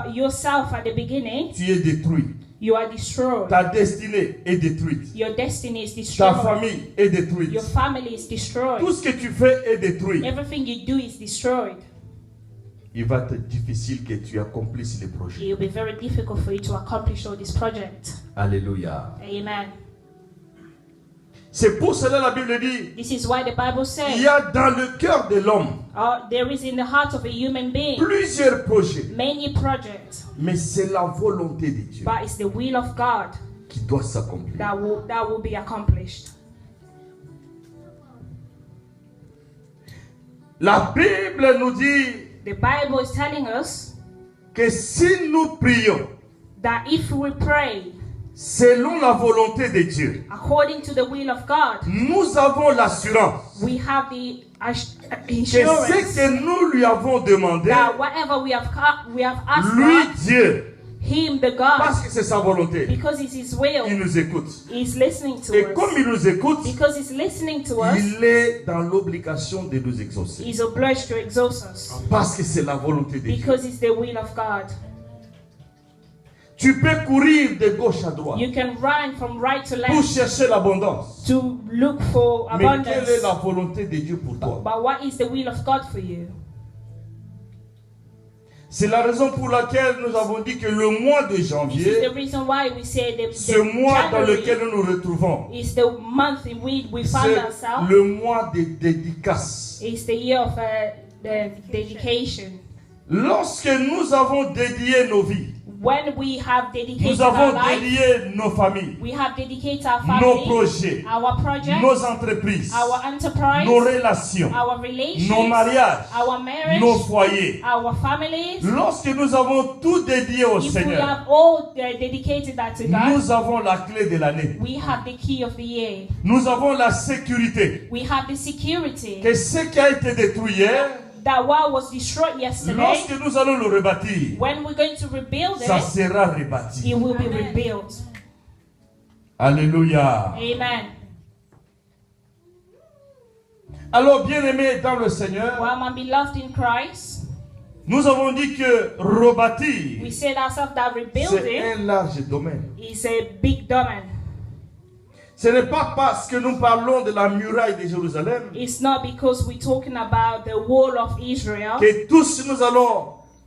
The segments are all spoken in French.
But yourself at the beginning, tu es détruit. you are destroyed. Ta destinée est détruite. Your destiny is Ta destroyed. famille est détruite. Your family is destroyed. Tout ce que tu fais est détruit. Everything you do is destroyed. Il va être difficile que tu accomplisses les projets. It will be very difficult for you to accomplish all this project. Alléluia. Amen. C'est pour cela la Bible dit, This is why the Bible il says y a dans le cœur de l'homme there is in the heart of a human being plusieurs projets. many projects, Mais c'est la volonté de Dieu but it's the will of God qui doit s'accomplir. that will be accomplished. La Bible nous dit The Bible is telling us que si nous prions that if we pray selon la volonté de Dieu, according to the will of God, nous avons l'assurance we have the que insurance ce que nous lui avons demandé, that whatever we have asked lui, God, Dieu, Him, the parce God, que c'est sa volonté, because it's His il will, nous écoute. He's listening to Et comme us. il nous écoute, Because He's listening to us, il est dans l'obligation de nous exaucer. He's obliged to exhaust us. Parce que c'est la volonté de Dieu. Because it's the will of God. Tu peux courir de gauche à droite You can run from right to pour left chercher l'abondance. to look for Mais quelle est abundance. la volonté de Dieu pour toi? But what is the will of God for you? C'est la raison pour laquelle nous avons dit que le mois de This is janvier, the reason why we say ce mois dans lequel January nous nous retrouvons, is the month in which we find c'est ourselves. le mois de dédicace. It's the year of the dedication. Lorsque nous avons dédié nos vies, When we have dedicated nous our avons life, dédié nos familles, we have dedicated our nos family, projets, our project, nos entreprises, our enterprise, nos relations, our relations, nos mariages, our marriage, nos foyers. our families. Lorsque nous avons tout dédié au If we Seigneur, have all dedicated that to God, nous avons la clé de l'année. we have the key of the year. Nous avons la sécurité We have the security que ce qui a été détruit hier, that what was destroyed yesterday, lorsque nous allons le rebâtir, when we're going to rebuild ça it, sera rebâti. it will be rebuilt. Alléluia. Amen. Alors, bien-aimés dans le Seigneur, Well, my beloved in Christ, nous avons dit que rebâtir, we said ourselves that c'est rebuilding un large domaine. is a big domain. Ce n'est pas parce que nous parlons de la muraille de Jérusalem It's not because we're talking about the wall of Israel que tous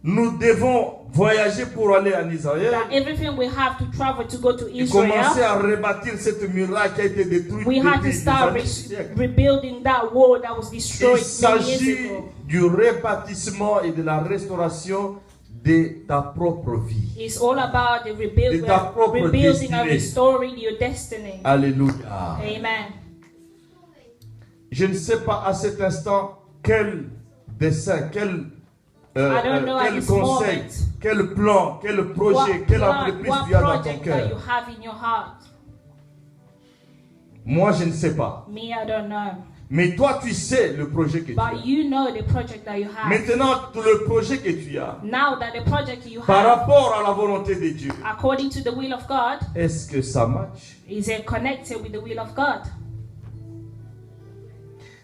nous devons voyager pour aller en Israël that everything we have to travel to go to et commencer Israel. à rebâtir cette muraille qui a été détruite We had to depuis des start années, des siècles. rebuilding that wall that was Il destroyed many years s'agit ago. du rebâtissement et de la restauration de ta propre vie. It's all about the De ta propre rebuilding and destinée. restoring your destiny. Alléluia. Amen. Je ne sais pas à cet instant quel dessein, quel don't know at quel this conseil, moment quel plan, quel projet, quelle entreprise what tu as dans ton project that you cœur. have in your heart? Moi, je ne sais pas. Me, I don't know. Mais toi, tu sais le projet que tu as. But you know the project that you have. Maintenant, le projet que tu as, Now that the project you par have, rapport à la volonté de Dieu, according to the will of God, est-ce que ça match? is it connected with the will of God?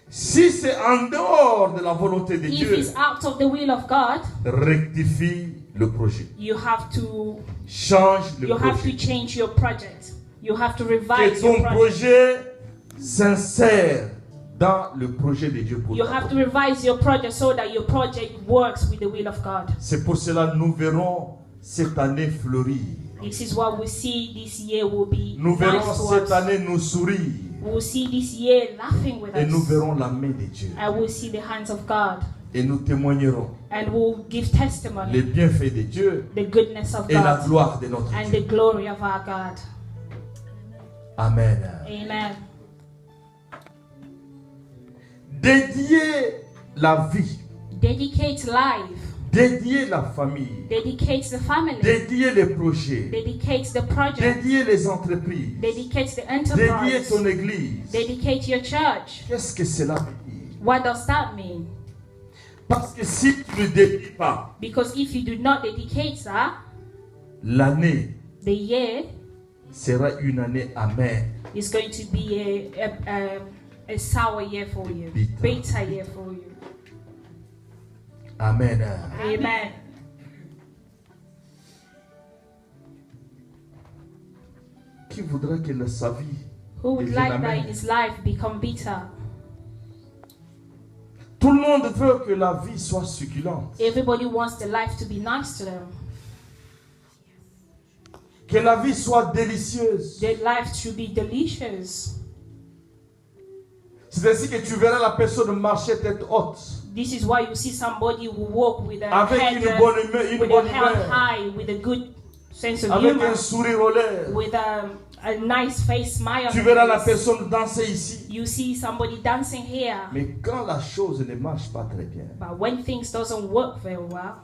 Si c'est en dehors de la volonté de If Dieu, it's out of the will of God, rectifie le projet. you have to Change le you have to projet. change your project. You have to Que revise ton your project. projet s'insère dans le projet de Dieu pour You toi. have to revise your project so that your project works with the will of God. C'est pour cela que nous verrons cette année fleurir. This is what we see this year will be Nous verrons nice to cette us. année nous sourire. We'll see this year laughing with Et nous us. verrons la main de Dieu. And we'll see the hands of God. Et nous témoignerons And we'll give les testimony, bienfaits de Dieu the goodness of et la God gloire de notre and Dieu. the glory of our God. Amen. Amen. Dédier la vie, Dedicate life. dédier la famille, Dedicate the family. dédier les projets, Dedicate the project. dédier les entreprises, Dedicate the dédier enterprise. ton église. Dedicate your church. Qu'est-ce que cela veut dire? What does that mean? Parce que si tu ne dédies pas, Because if you do not dedicate that, l'année the year sera une année amère. is going to be a sour year for you, Bitter. bitter year for you. Amen. Amen. Qui voudrait que sa vie Who would devienne like that in amère? his life become bitter? Tout le monde veut que la vie soit succulente. Everybody wants the life to be nice to them. Que la vie soit délicieuse. Their life should be delicious. C'est ainsi que tu verras la personne marcher tête haute. This is why you see somebody who walk with a Avec head, une bonne humeur, une with bonne a head humeur. high, with a good sense of Avec humor, un sourire aux lèvres. with a nice face, smile. Tu on verras the la face. personne danser ici. You see somebody dancing here, Mais quand la chose ne marche pas très bien, but when things doesn't work very well,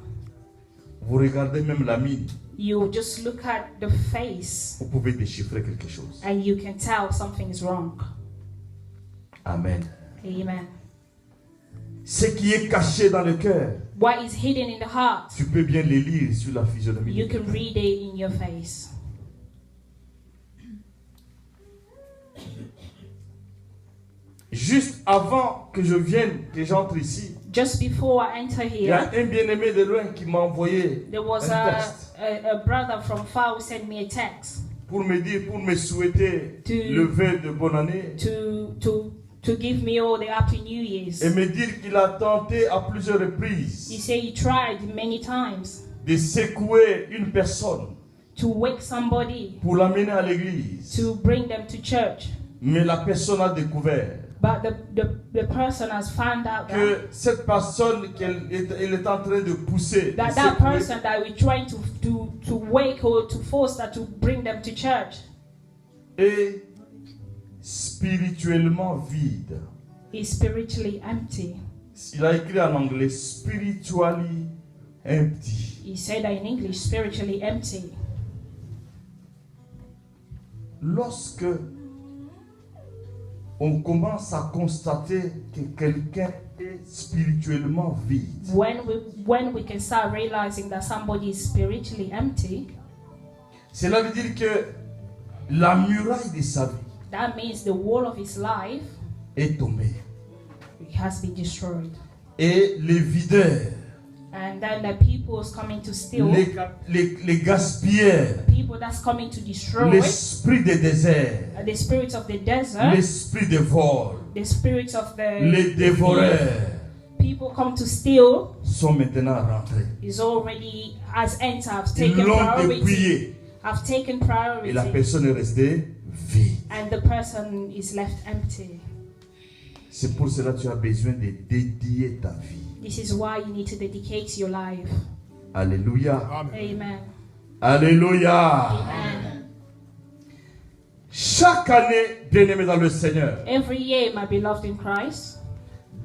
vous regardez même la mine, you just look at the face vous pouvez déchiffrer quelque chose. and you can tell something is wrong. Amen. Amen. Ce qui est caché dans le cœur, What is hidden in the heart, tu peux bien le lire sur la physionomie. you can read it in your face. Juste avant que je vienne, que j'entre ici, Just before I enter il y a here, un bien-aimé de loin qui m'a envoyé there was un a, texte a brother from far who sent me a text pour me dire, pour me souhaiter le vœu de bonne année to give me all the happy New Year's. et me dire qu'il a tenté à plusieurs He reprises said he tried many times de secouer une personne to wake somebody, pour l'amener à l'église. to bring them to church. Mais la personne a découvert But the person has found out que cette personne qu'elle est en train de pousser, de that secouer, person that we're trying to wake or to force that to bring them to church est spirituellement vide. is spiritually empty. Il a écrit en anglais spiritually empty. He said that in English, spiritually empty. Lorsque on commence à constater que quelqu'un est spirituellement vide, When we can start realizing that somebody is spiritually empty, cela veut dire que la muraille de sa vie that means the wall of his life est tombée. has been destroyed. Et les videurs, And then the people is coming to steal, les gaspilleurs, people that's coming to destroy, l'esprit des déserts, the spirits of the desert, l'esprit de vol, the spirits of the les dévoreurs people come to steal sont maintenant rentrés. is already has entered, have Ils taken l'ont priority, dépouillé have taken et priority, la personne est restée vide. and the person is left empty. C'est pour cela que tu as besoin de dédier ta vie. This is why you need to dedicate your life. Alléluia. Amen. Alléluia. Amen. Chaque année, bien-aimé dans le Seigneur, Every year, my beloved in Christ,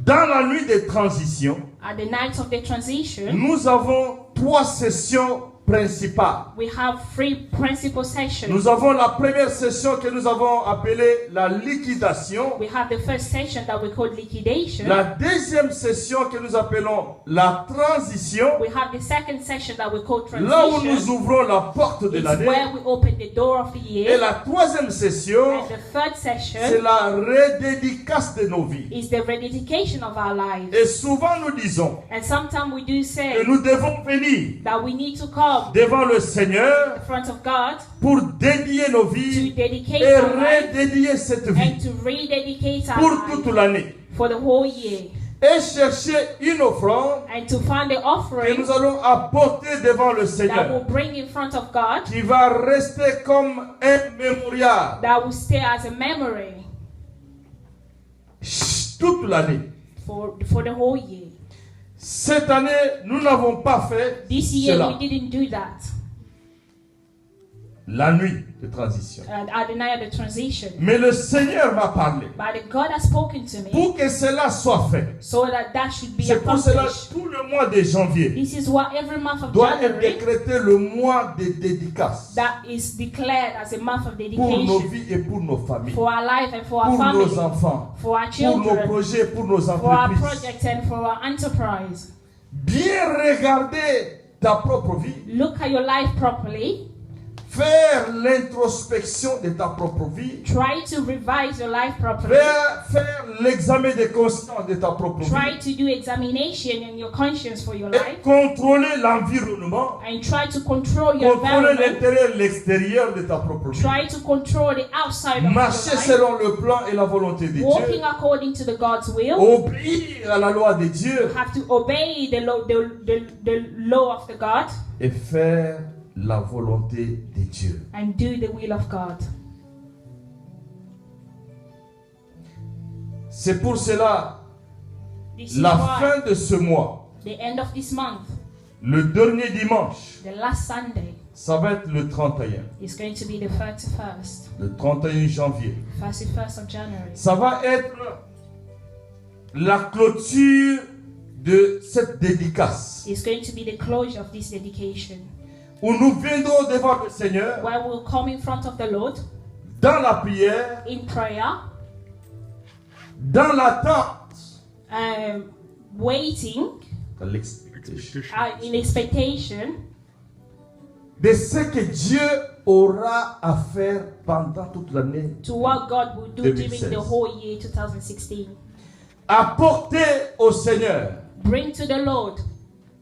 dans la nuit de transition, at the night of the transition, nous avons 3 sessions principales. we have 3 principal sessions. Nous avons la première session que nous avons appelée la liquidation. We have the first session that we call liquidation. La deuxième session que nous appelons la transition. We have the second session that we call Là où nous transition. ouvrons la porte de It's l'année. where we open the door of the Et year. la troisième session, And the third c'est session la redédicace de nos vies. is the rededication of our lives. Et souvent nous disons And sometimes we do say que nous devons venir that we need to come devant le in Seigneur front of God pour dédier nos to vies dedicate et our life redédier cette vie and to rededicate our pour life toute l'année. for the whole year. Et chercher une offrande And to find the que offering nous allons apporter devant le that Seigneur, will bring in front of God, qui va rester comme un mémorial that will stay as a memory toute l'année. for the whole year. Cette année, nous n'avons pas fait This year cela. we didn't do that. La nuit de transition. At the night of the transition. Mais le Seigneur m'a parlé. But God has spoken to me Pour que cela soit fait, so that should be c'est pour cela accomplished. tout le mois de janvier This is what every month of doit être January décrété le mois de dédicace that is declared as a month of pour nos dedication vies et pour nos familles, for our life and for our pour family, nos enfants, for our pour nos children, projets, pour nos for our entreprises. projects and for our enterprise. Bien regarder ta propre vie. Look at your life properly. faire l'introspection de ta propre vie, Try to revise your life properly. faire l'examen de conscience de ta propre Try vie to do examination in your conscience for your et life. contrôler l'environnement, And try to control your contrôler environment. l'intérieur et l'extérieur de ta propre vie. Try to control the outside of your Marcher life. selon le plan et la volonté de Walking Dieu, according to the God's will. obéir à la loi de Dieu You have to obey the law of the God et faire la volonté de Dieu. and do the will of God. C'est pour cela, This is la why fin de ce mois, the end of this month, le dernier dimanche, the last Sunday, ça va être le 31. is going to be the 31st, Le 31 janvier. 31st of January. Ça va être la clôture de cette dédicace It's going to be the closure of this dedication, où nous viendrons devant le Seigneur where we'll come in front of the Lord dans la prière, in prayer, dans l'attente, waiting, dans l'expectation in expectation de ce que Dieu aura à faire pendant toute l'année. to what God will do 2016. during the whole year 2016. Apporter au Seigneur Bring to the Lord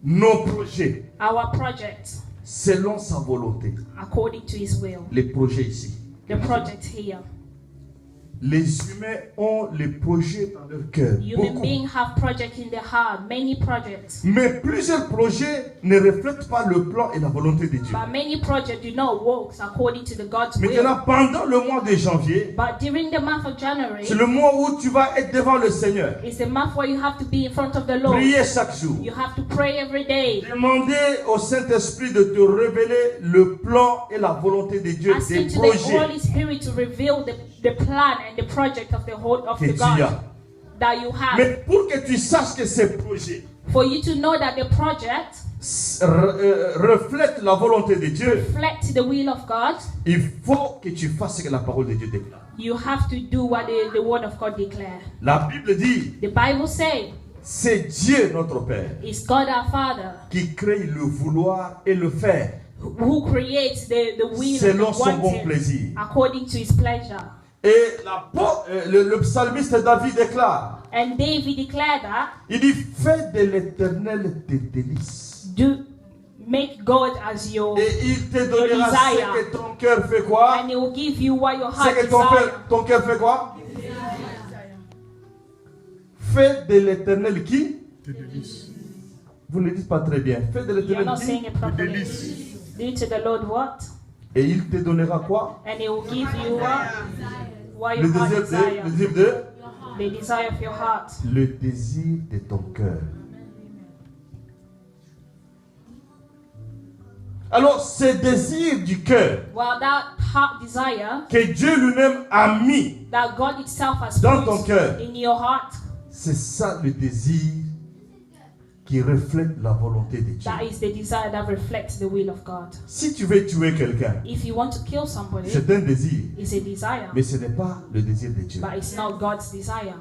nos projets our project selon sa volonté. according to His will. Les projets ici. The project here. Les humains ont les projets dans leur cœur. Human Beaucoup. beings have projects in their heart, many projects. Mais plusieurs projets ne reflètent pas le plan et la volonté de Dieu. But many projects do not work according to the God's Maintenant, will. pendant le mois de janvier, But during the month of January, c'est le mois où tu vas être devant le Seigneur. it's the month where you have to be in front of the Lord. Prier chaque jour. You have to pray every day. Demander au Saint-Esprit de te révéler le plan et la volonté de Dieu, Asking des to the projets Holy Spirit to reveal the plan and the project of the whole of que the tu God as. that you have. Mais pour que tu saches que ces projets For you to know that the project reflètent la volonté de Dieu, reflects the will of God, il faut que tu fasses ce que la parole de Dieu déclare. you have to do what the word of God declares. La Bible dit, The Bible says c'est Dieu notre Père it's God our Father qui crée le vouloir et le faire who creates the will and selon the son bon wanting plaisir. according to His pleasure. Et le psalmiste David déclare, And David declared that il dit, fais de l'Éternel tes délices. do make God as your Et il te donnera desire. ce que ton cœur fait quoi? and He will give you what your Ce heart que desires. ton cœur fait quoi? Fais de l'Éternel qui? Vous ne le dites pas très bien. Fais de You're l'Éternel not qui? saying it properly. Do to the Lord what? Et il te donnera quoi? And He will give you what Le your heart désir de, desires. le désir de? The desire of your heart. Le désir de ton cœur. Alors, ce désir du cœur Well, that heart desire que Dieu lui-même a mis, that God itself has Dans ton put cœur. in your heart, c'est ça le désir qui reflète la volonté de Dieu. that is the desire that reflects the will of God. Si tu veux tuer quelqu'un, If you want to kill somebody, c'est un désir, it's a desire, mais ce n'est pas le désir de Dieu. but it's not God's desire.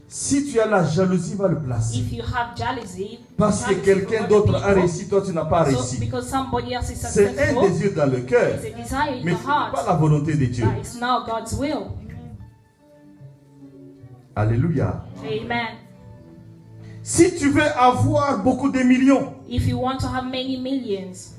Si tu as la jalousie, va le placer. If you have jealousy, Parce que jealousy quelqu'un for d'autre other a people, réussi, toi tu n'as pas so réussi. because somebody else is C'est un successful, désir dans le cœur, it's a desire in mais the ce n'est pas heart, la volonté de Dieu. but it's not God's will. Alléluia. Amen. Si tu veux avoir beaucoup de millions, If you want to have many millions,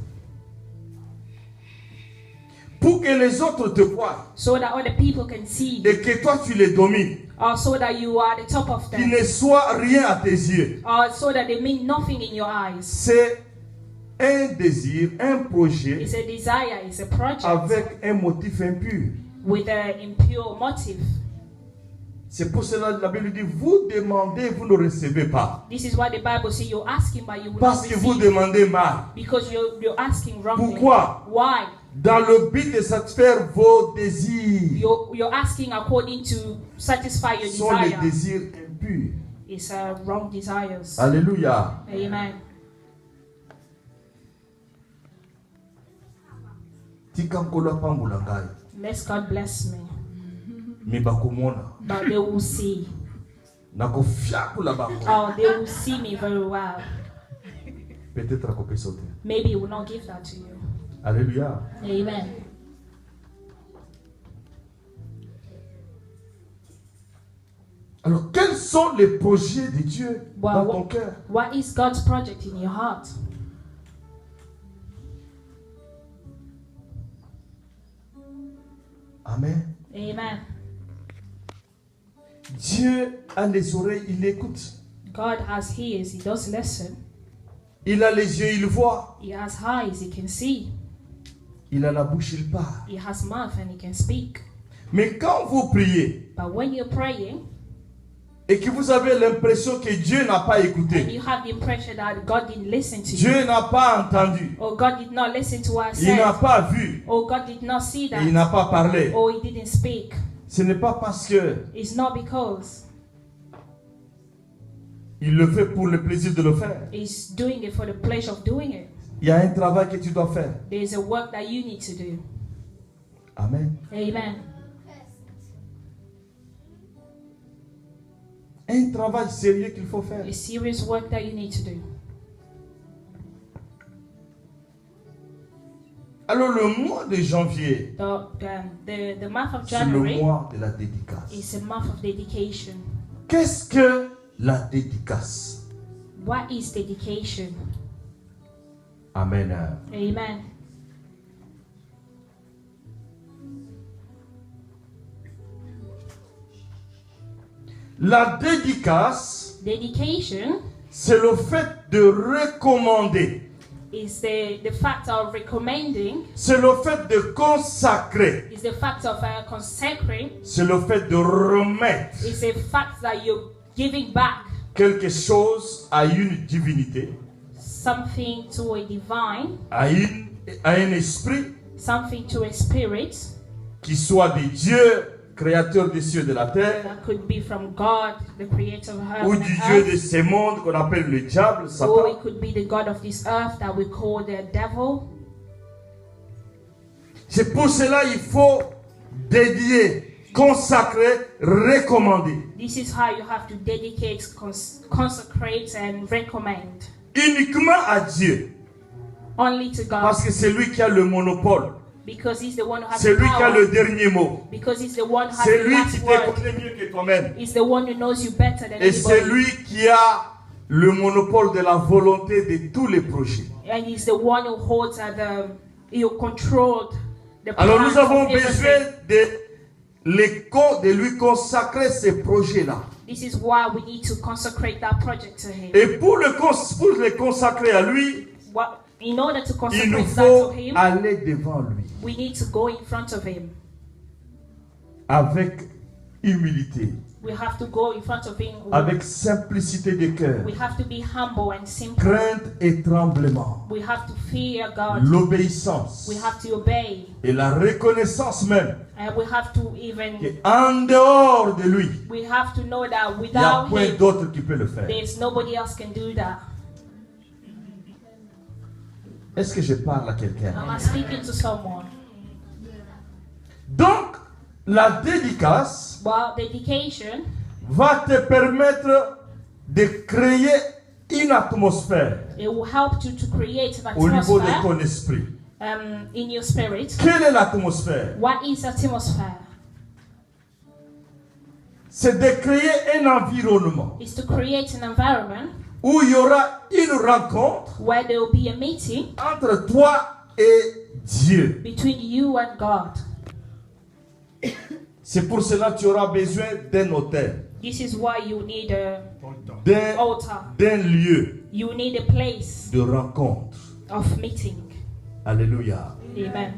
pour que les autres te voient so that other people can see you, et que toi tu les domines, or so that you are at the top of qu'ils them, ne soient rien à tes yeux, or so that they mean nothing in your eyes. c'est un désir, un projet It's a desire, it's a project avec un motif impur. with an impure motive. C'est pour cela que la Bible dit, vous demandez, vous ne recevez pas. This is why the Bible says you're asking, but you will Parce not que vous receive, demandez mal. because you're asking wrongly. Pourquoi? Why? Dans le but de satisfaire vos désirs. You're asking according to satisfy your Ce sont les desire. désirs impurs. It's wrong desires. Alléluia. Amen. Tikankola pambula ngai. Let God bless me. Mais bakomona. But they will see. Nakofiakula bako. Oh, they will see me very well. Peut-être akope sauter. Maybe He will not give that to you. Alléluia. Amen. Alors, quels sont les projets de Dieu dans ton cœur? What is God's project in your heart? Amen. Amen. Dieu a les oreilles, il écoute. God has ears, he does listen. Il a les yeux, il voit. He has eyes, he can see. Il a la bouche, il parle. He has mouth and he can speak. Mais quand vous priez But when you're praying et que vous avez l'impression que Dieu n'a pas and écouté, you have the impression that God didn't listen to you, Dieu n'a pas entendu, or God did not listen to what I il n'a said, pas vu, or God did not see et il that, n'a pas parlé, or he didn't speak, ce n'est pas parce que it's not because il le fait pour le plaisir de le faire. he's doing it for the pleasure of doing it. Il y a un travail que tu dois faire. There's a work that you need to do. Amen. Amen. Un travail sérieux qu'il faut faire. A serious work that you need to do. Alors le mois de janvier, The month of c'est le January mois de la dédicace. is a month of dedication. Qu'est-ce que la dédicace? What is dedication? Amen. Amen. La dédicace, Dedication c'est le fait de recommander. is the fact of recommending, C'est le fait de consacrer. is the fact of consecrating, C'est le fait de remettre is the fact that you're giving back quelque chose à une divinité, something to a divine, à un esprit, something to a spirit. qui soit de Dieu, créateur des cieux et de la terre, That could be from God, the creator of heaven ou and du Dieu de earth, ces mondes qu'on appelle le diable, or Satan. it could be the God of this earth that we call the devil. C'est pour cela qu'il faut dédier, consacrer, recommander. This is how you have to dedicate, consecrate, and recommend. Uniquement à Dieu. Only to God. Parce que c'est lui qui a le monopole. Because he's the one who has C'est the lui qui a power. le dernier mot. Because he's the one who has C'est the lui last qui te word. connaît mieux que toi-même. He's the one who knows you better than Et c'est anybody. lui qui a le monopole de la volonté de tous les projets. And he's the one who holds you controlled the Alors plan nous avons of everything. besoin de lui consacrer ces projets-là. This is why we need to consecrate that project to him. Et pour les consacrer à lui, In order to il nous consecrate that faut to him, aller devant lui we need to go in front of him. avec humilité, We have to go in front of him. avec simplicité de cœur, We have to be humble and simple. crainte et tremblement, We have to fear God. l'obéissance We have to obey. et la reconnaissance même And we have to even, qu'en dehors de lui, we have to know that il n'y a without point him, d'autre qui peut le faire. there's nobody else can do that. Est-ce que je parle à quelqu'un? Am I speaking to someone? Donc, la dédicace Well, dedication va te permettre de créer une atmosphère it will help you to create an au niveau de atmosphere ton esprit. in your spirit. Quelle est l'atmosphère? What is atmosphere? C'est de créer un environnement Is to create an environment où il y aura une rencontre where there will be a meeting entre toi et Dieu. between you and God. C'est pour cela que tu auras besoin d'un hôtel, This is why you need an d'un altar. lieu You need a place de rencontre. of meeting. Alléluia. Amen.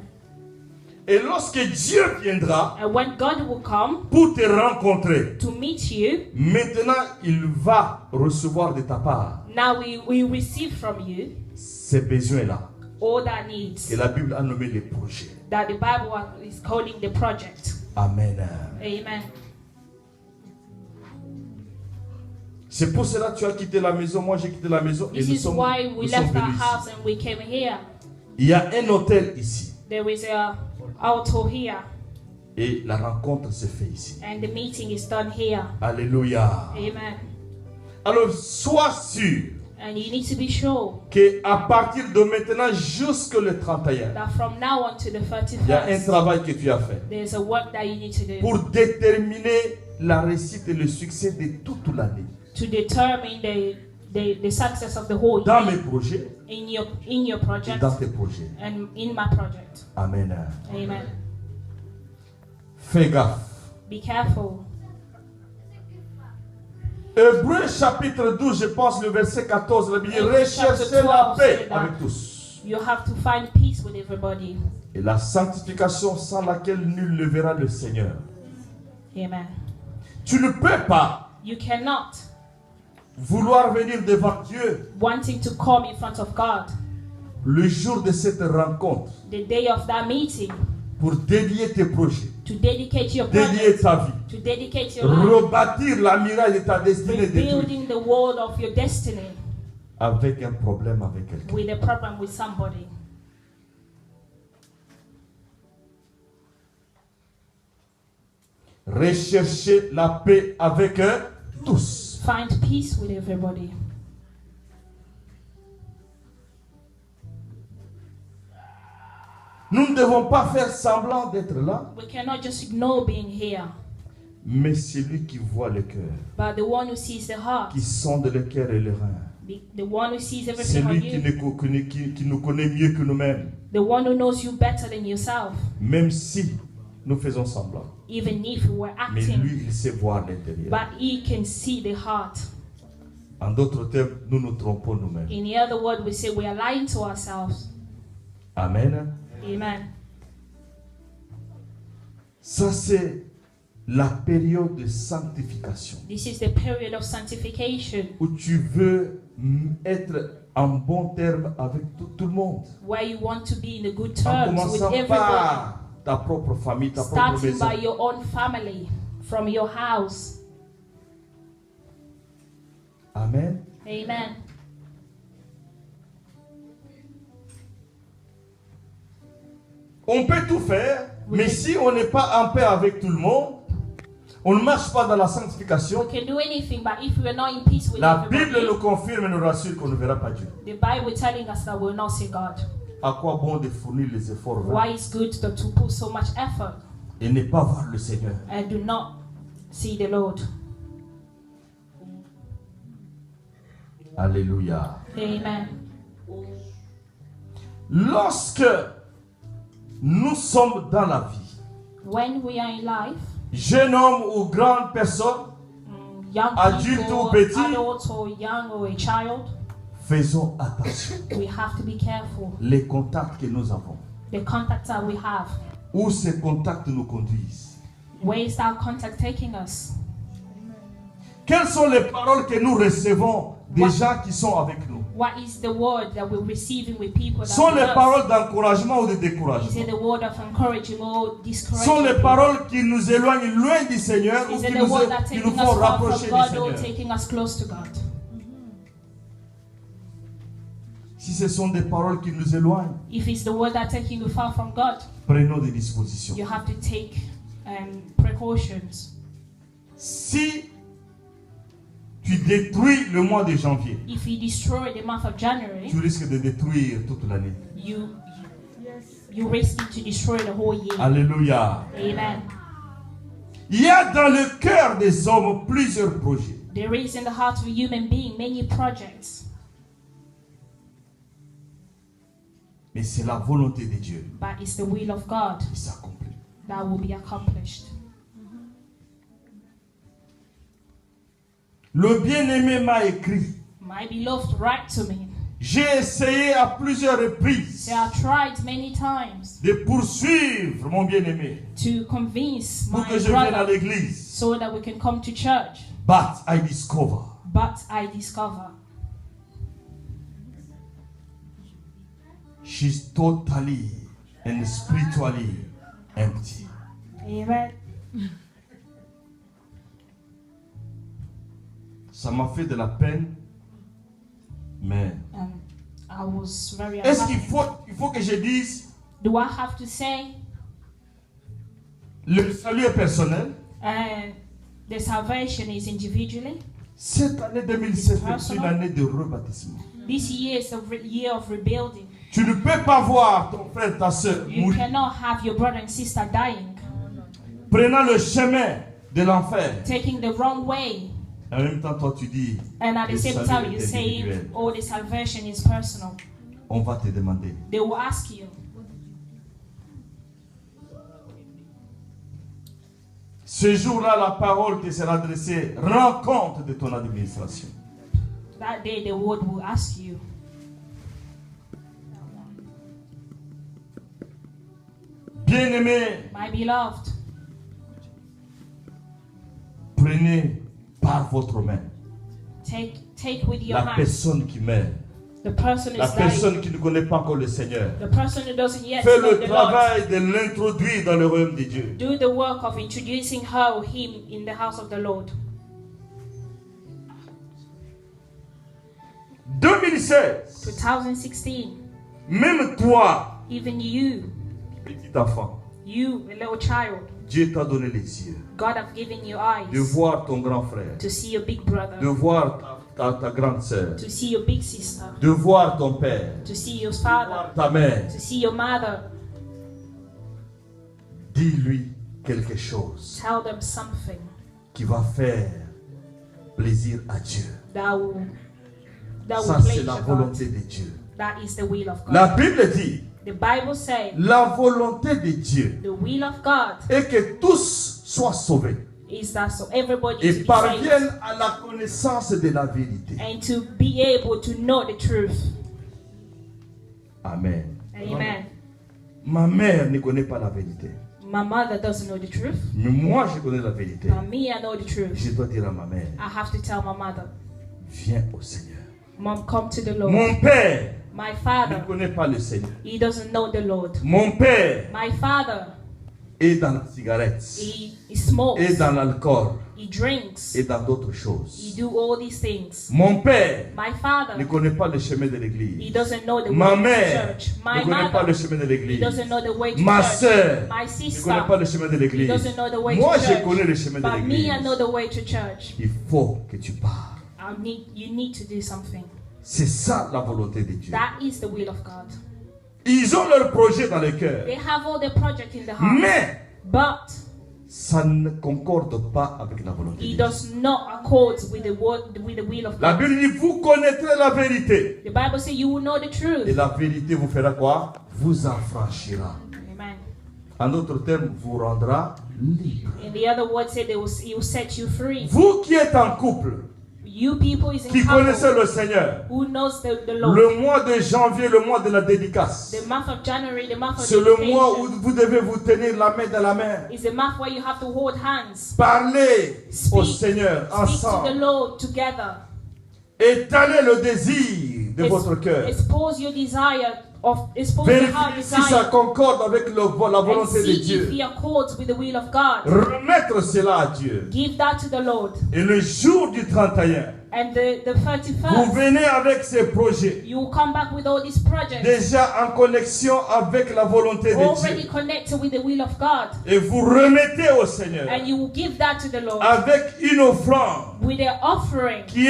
Et lorsque Dieu viendra And when God will come pour te rencontrer, to meet you, maintenant il va recevoir de ta part now we receive from you ces besoins-là. all that needs Et la Bible a nommé les projets. that the Bible is calling the project. Amen. Amen. C'est pour cela que tu as quitté la maison, moi j'ai quitté la maison et This nous is sommes, why we nous sommes left our venus house ici. and we came here. Il y a un hôtel ici There is a altar here et la rencontre se fait ici. and the meeting is done here. Alléluia. Amen. Alors sois sûr And you need to be sure qu'à partir de maintenant jusqu'au 31, that from now on to the il y a un 31st, travail que tu as fait there's a work that you need to do pour déterminer la réussite et le succès de toute l'année. To determine the success of the whole Dans year mes projets in your et project dans tes projets. and in my project. Amen. Amen. Fais gaffe. Be careful. Hébreux chapitre 12, je pense le verset 14, la Bible dit, Hébreux recherchez chapitre la 12, paix c'est là. avec tous. You have to find peace with everybody. Et la sanctification sans laquelle nul ne verra le Seigneur. Amen. Tu ne peux pas You cannot vouloir venir devant Dieu wanting to come in front of God le jour de cette rencontre the day of that meeting pour dédier tes projets, to dedicate your dédier project, ta vie, to dedicate your life, rebâtir la muraille de ta destinée détruite rebuilding the wall of your destiny avec un problème avec quelqu'un. with a problem with somebody. Rechercher la paix avec tous. Find peace with everybody. Nous ne devons pas faire semblant d'être là, We cannot just ignore being here, mais c'est lui qui voit le cœur, but the one who sees the heart, qui sonde le cœur et le rein. the one who sees C'est everything on lui qui you, nous connaît mieux que nous-mêmes, the one who knows you better than yourself, même si nous faisons semblant. even if we were Mais acting, lui, il sait voir l'intérieur. but he can see the heart. En d'autres termes, nous nous trompons nous-mêmes. In the other word, we say we are lying to ourselves. Amen. Amen. Ça, c'est la période de sanctification This is the period of sanctification où tu veux être en bon terme avec tout le monde. where you want to be in the good En terms with commençant everybody, par ta propre famille, ta propre starting maison. by your own family, from your house. Amen. Amen. On peut tout faire, Oui. mais si on n'est pas en paix avec tout le monde, on ne marche pas dans la sanctification. We can do anything, but if we are not in peace with La Bible everybody, nous confirme et nous rassure qu'on ne verra pas Dieu. the Bible telling us that we will not see God. À quoi bon de fournir les efforts vains Why it's good to put so much effort et ne pas voir le Seigneur? and do not see the Lord? Alléluia. Amen. Lorsque nous sommes dans la vie, When we are in life, jeune homme ou grande personne, young Adulte people, ou petit, adults or young or a child, faisons attention. we have to be careful. Les contacts que nous avons, The contacts that we have, où ces contacts nous conduisent. where is that contact taking us? Quelles sont les paroles que nous recevons des What- gens qui sont avec nous? What is the word that we're receiving with people that Sont les with us? paroles d'encouragement ou de Is découragement? it the word of encouraging or Sont discouraging? les paroles qui nous éloignent loin du Seigneur ou Is qui it the nous, word that qui taking nous us font far rapprocher from du God or Seigneur? taking us close to God? Si ce sont des paroles qui nous éloignent, If it's the word that taking you far from God, prenons des dispositions. you have to take precautions. Si tu détruis le mois de janvier, If you destroy the month of January, tu risques de détruire toute l'année. you risking to destroy the whole year. Alléluia. Amen. Il y a dans le cœur des hommes plusieurs projets. There is in the heart of a human being many projects, Mais c'est la volonté de Dieu but it's the will of God qui s'accomplit. that will be accomplished. Le bien-aimé m'a écrit. My beloved write to me. J'ai essayé à plusieurs reprises Say, I tried many times de poursuivre mon bien-aimé to convince pour my que je vienne à brother l'église. so that we can come to church, But I discover but I discover she's totally and spiritually empty. Amen. Ça m'a fait de la peine, mais I was very est-ce qu'il unhappy. faut que je dise Do I have to say le salut est personnel? the salvation is individually? Cette année 2007 est une année de rebaptisement. This year is a year of rebuilding. Tu ne peux pas voir ton frère, ta soeur You mourir, cannot have your brother and sister dying, prenant le chemin de l'enfer. taking the wrong way. En même temps, toi, tu dis, And at the le same salut time, est you're saying, individuel. oh, the salvation is personal. On va te demander. They will ask you. Ce jour-là, la parole te sera adressée. Rends compte de ton administration. That day, the word will ask you. Bien-aimés, My beloved, prenez par votre main take with your la hand personne qui meurt, the person la who's dying, personne qui ne connaît pas encore le Seigneur. the person who doesn't yet Fais know le the Lord. travail de l'introduire dans le royaume de Dieu. Do the work of introducing her or him in the house of the Lord. 2016, 2016, même toi, even you, petit enfant, you, a little child, Dieu t'a donné les yeux God have given you de eyes voir ton grand frère, to see your big brother, de voir ta grande sœur, to see your big sister, de voir ton père, to see your de father, voir ta mère. to see your mother. Dis-lui quelque chose Tell them something qui va faire plaisir à Dieu. that will Ça, please c'est la God. volonté de Dieu. That is the will of God. La Bible dit, The Bible says la volonté de Dieu the will of God est que tous soient sauvés is that so everybody et to be saved parviennent à la connaissance de la vérité. and to be able to know the truth. Amen. Amen. Ma mère ne connaît pas la vérité. My mother doesn't know the truth, Mais moi, je connais la vérité. but me, I know the truth. Je dois dire à ma mère, I have to tell my mother, viens au Seigneur. Mom, come to the Lord. Mon père My ne father, connaît pas le Seigneur. he doesn't know the Lord. Mon père My father, est dans la cigarette, he smokes, est dans l'alcool, he drinks, et dans d'autres he choses. do all these things. Mon père My ne father, connaît pas le chemin de he l'église. doesn't know the Ma way to mère church. My ne connaît pas le mother, chemin de he l'église. doesn't know the way to Ma church. sœur My ne sister, connaît pas le chemin de he l'église. doesn't know the way Moi, to je church. connais le chemin de But me, I know l'église. the way to church. Il faut que tu parles. You need to do something. C'est ça la volonté de Dieu. That is the will of God. Ils ont leur projet dans le cœur. They have all the project in the heart, Mais but ça ne concorde pas avec la volonté he de Dieu. does not accord with the will of La God. Bible dit, vous connaîtrez la vérité. The Bible says you will know the Et truth. la vérité vous fera quoi? Vous affranchira. Amen. En d'autres termes, vous rendra libre. In the other words, say he will set you free. Vous qui êtes en couple, You people is in qui connaissez couple le Seigneur, who knows the Lord. le mois de janvier, le mois de la dédicace, The month of January, the month of c'est le mois où dedication, vous devez vous tenir la main dans la main. is the month where you have to hold hands. Parlez au Speak. Seigneur Speak to the ensemble. Lord together. Étalez le désir de votre cœur. Expose your desire expose your heart Vérifiez si ça desire. concorde avec la And volonté de see if Dieu. he accords with the will of God. Remettre cela à Dieu. Give that to the Lord. Et le jour du 31, And the vous 31st, venez avec ces projets, you will come back with all these projects déjà en connexion avec la volonté de already Dieu. connected with the will of God. Et vous remettez au Seigneur And you will give that to the Lord avec une offrande with an offering qui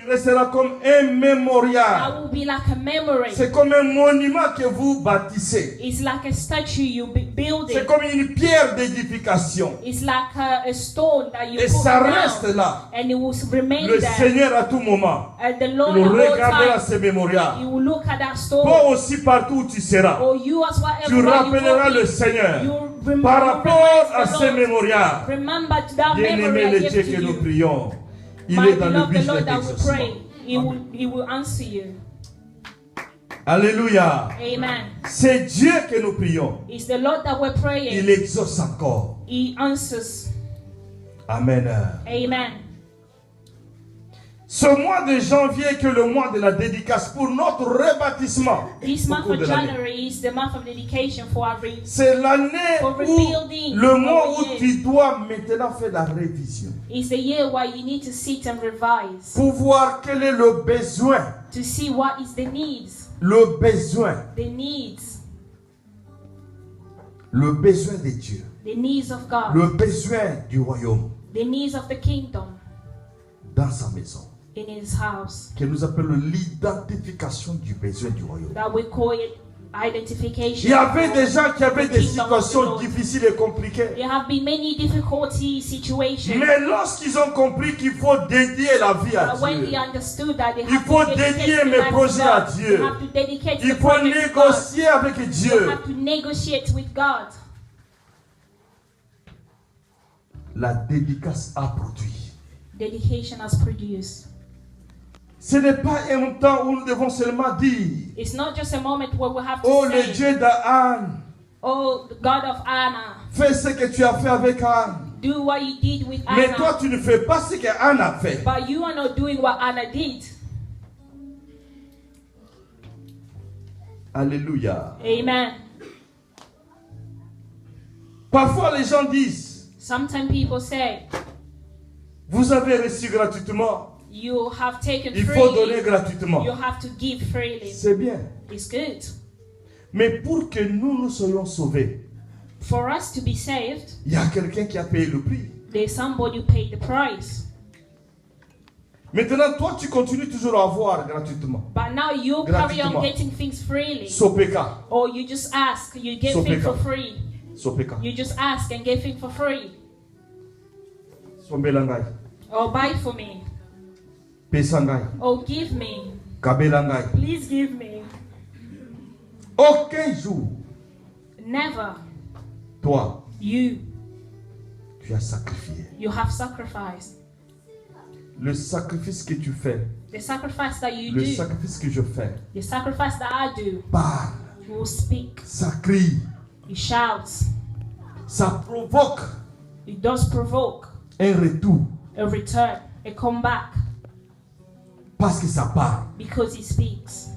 restera comme un mémorial. that will be like a memory. C'est comme un monument que vous bâtissez. It's like a statue you building. C'est comme une pierre d'édification. It's like a stone that you Et put ça reste down, là. and it will remain Le there. Seigneur à tout moment, And the Lord il at all regardera times, ce mémorial. you will look at that stone. Toi aussi, partout où tu seras, Or you as well, tu everywhere you rappelleras go, le Seigneur you par rapport à remind ce the Lord. mémorial. Remember that memory Bien-aimé, I le gave Dieu to que nous you. prions, il My est dans le beloved, the business Lord that we d'exaucement. pray, He will answer you. Alléluia. Amen. C'est Dieu que nous prions. It's the Lord that we're Il praying. exauce encore. He answers. Amen. Amen. Ce mois de janvier que le mois de la dédicace pour notre rebâtissement. This au month cours of de l'année. January is the month of dedication for our C'est l'année For où, rebuilding le mois our où year. tu dois maintenant faire la révision. It's the year where you need to sit and revise Pour voir quel est le besoin. to see what is the needs. Le besoin. The needs. Le besoin de Dieu. The needs of God. Le besoin du royaume The needs of the kingdom dans sa maison. in his house. Que nous appelons l'identification du besoin du royaume. That we call it identification. Il y avait des gens qui avaient The des kingdom of the situations Lord. difficiles et compliquées. There have been many difficulty situations. Mais lorsqu'ils ont compris qu'il faut dédier la vie à But when Dieu, they understood that they il have faut to dedicate dédier the mes life to projets à God, Dieu. they have to dedicate il the faut project to God. négocier avec They Dieu. have to negotiate with God. La dédicace a produit. Dedication has produced. Ce n'est pas un temps où nous devons seulement dire: It's not just a moment where we have to oh, le say, Dieu d'Anne, oh, the God of Anna, fais ce que tu as fait avec Anne. do what you did with Mais Anna. toi, tu ne fais pas ce qu'Anne a fait. But you are not doing what Anna did. Alléluia. Amen. Parfois, les gens disent: Sometimes people say, vous avez reçu gratuitement, you have taken il faut donner freely. gratuitement. You have to give freely. C'est bien. It's good. Mais pour que nous soyons sauvés, For us to be saved, il y a quelqu'un qui a payé le prix. there's somebody who paid the price. Maintenant, toi, tu continues toujours à avoir gratuitement. But now you carry on getting things freely. Sopeka. Or you just ask, you get things for free. Sopeka. You just ask and get things for free. Sombelangai. Or buy for me. Pesangai. Or give me. Kabelangai. Please give me. Aucun jour, Never. toi, You tu as sacrifié. have sacrificed. Le sacrifice que tu fais, The sacrifice that you le do, sacrifice que je fais, the sacrifice that I do, parle, you will speak, ça crie, you shout. ça provoque It does provoke un retour a return, a comeback, parce que ça parle. because he speaks.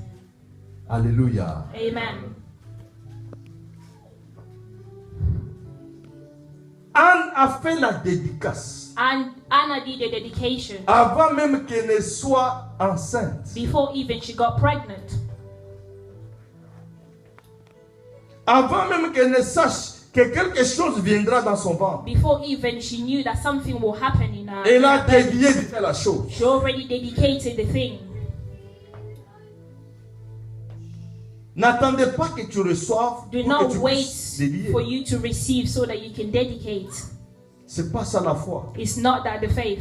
Alléluia. Amen. Anne a fait la dédicace And Anna did a dedication avant même qu'elle ne soit enceinte. before even she got pregnant. Avant même qu'elle ne sache que quelque chose viendra dans son ventre. Before even she knew that something will happen in her. Elle a in her belly. dédié de faire la chose. She already dedicated the thing. N'attendez pas que tu reçoives Do pour que not tu wait puisses dédier. for you to receive so that you can dedicate. C'est pas ça la foi. It's not that the faith.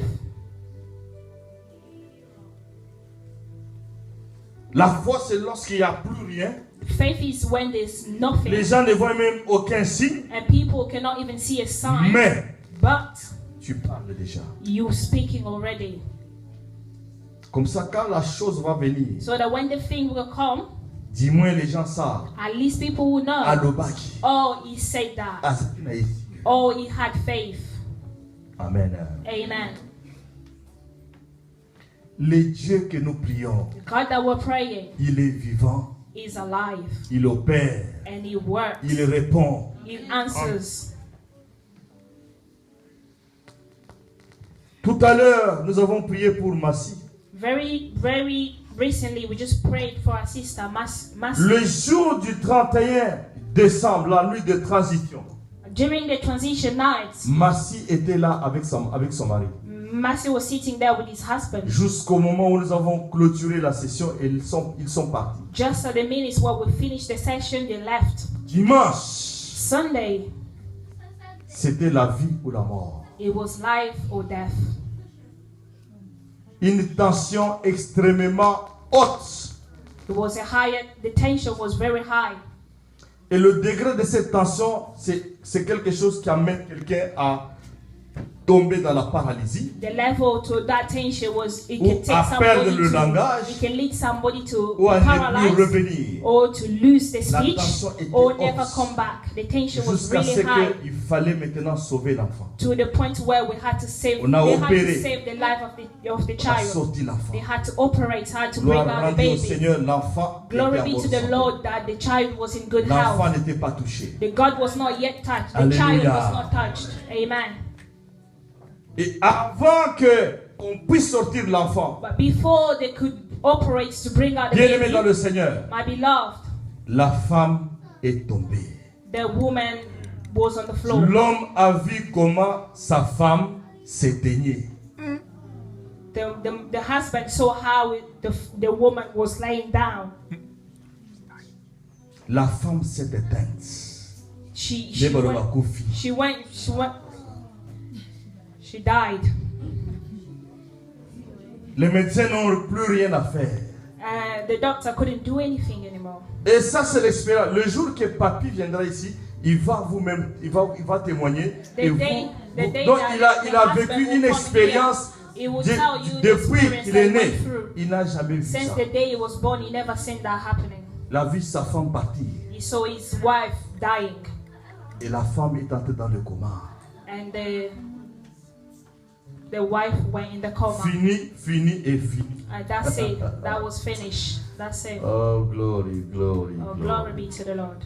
La foi, c'est lorsqu'il n'y a plus rien. Faith is when there's nothing Les gens ne voient même aucun signe. and people cannot even see a sign. Mais But tu parles déjà. you speaking already. Comme ça, quand la chose va venir, So that when the thing will come, dis-moi les gens savent. at least people will know. Alobaki. Oh, he said that. Azakinaïsi. Oh, he had faith. Amen. Amen. Le Dieu que nous prions, The God that we're praying il est vivant, is alive il opère, and he works. il répond. He answers. Tout à l'heure, nous avons prié pour Massi. Very recently, we just prayed for our sister, Massi. Le jour du 31 décembre, la nuit de transition, During the transition night, Massi était là avec son mari. Massi was sitting there with his husband. Jusqu'au moment où nous avons clôturé la session et ils sont partis. Just at the minutes where we finished the session, they left. Dimanche, Sunday, c'était la vie ou la mort. it was life or death. Une tension extrêmement haute. It was the tension was very high. Et le degré de cette tension, c'est quelque chose qui amène quelqu'un à tomber dans la paralysie. The level to that tension was it Ou can take à perdre somebody le langage. it can lead somebody to Ou à ne plus paralyze revenir. or to lose the La speech tension était or never haute. come back. The tension was Jusqu'à really ce high qu'il fallait maintenant sauver l'enfant. to the point where we had to save. On a They had opéré. to save the life of the On a child. sorti l'enfant. They had to operate hard to bring Gloire out the rendue au baby. Seigneur, l'enfant était Glory en be bonne to the santé. Lord that the child was in good L'enfant health. n'était pas touché. The God was not yet touched. The Alléluia. child was not touched. Amen. Et avant qu'on puisse sortir l'enfant, But before they could operate to bring out the bien-aimé dans baby, le Seigneur, my beloved, la femme est tombée. the woman was on the floor. L'homme a vu comment sa femme s'éteignait. The husband saw how the woman was laying down. la femme s'est éteinte. She died. Les médecins n'ont plus rien à faire. The doctor couldn't do anything anymore. Et ça, c'est l'expérience. Le jour que papy viendra ici, il va vous-même, il va témoigner. Et donc, il a vécu une expérience depuis qu'il est né. Il n'a jamais vu ça. Since the day he was born, he never seen that happening. La vie de sa femme partir. He saw his wife dying. Et la femme est entrée dans le coma. And the wife went in the coma. Fini et fini. And that's it. That was finished. That's it. Oh, glory, glory, Oh, glory. glory be to the Lord.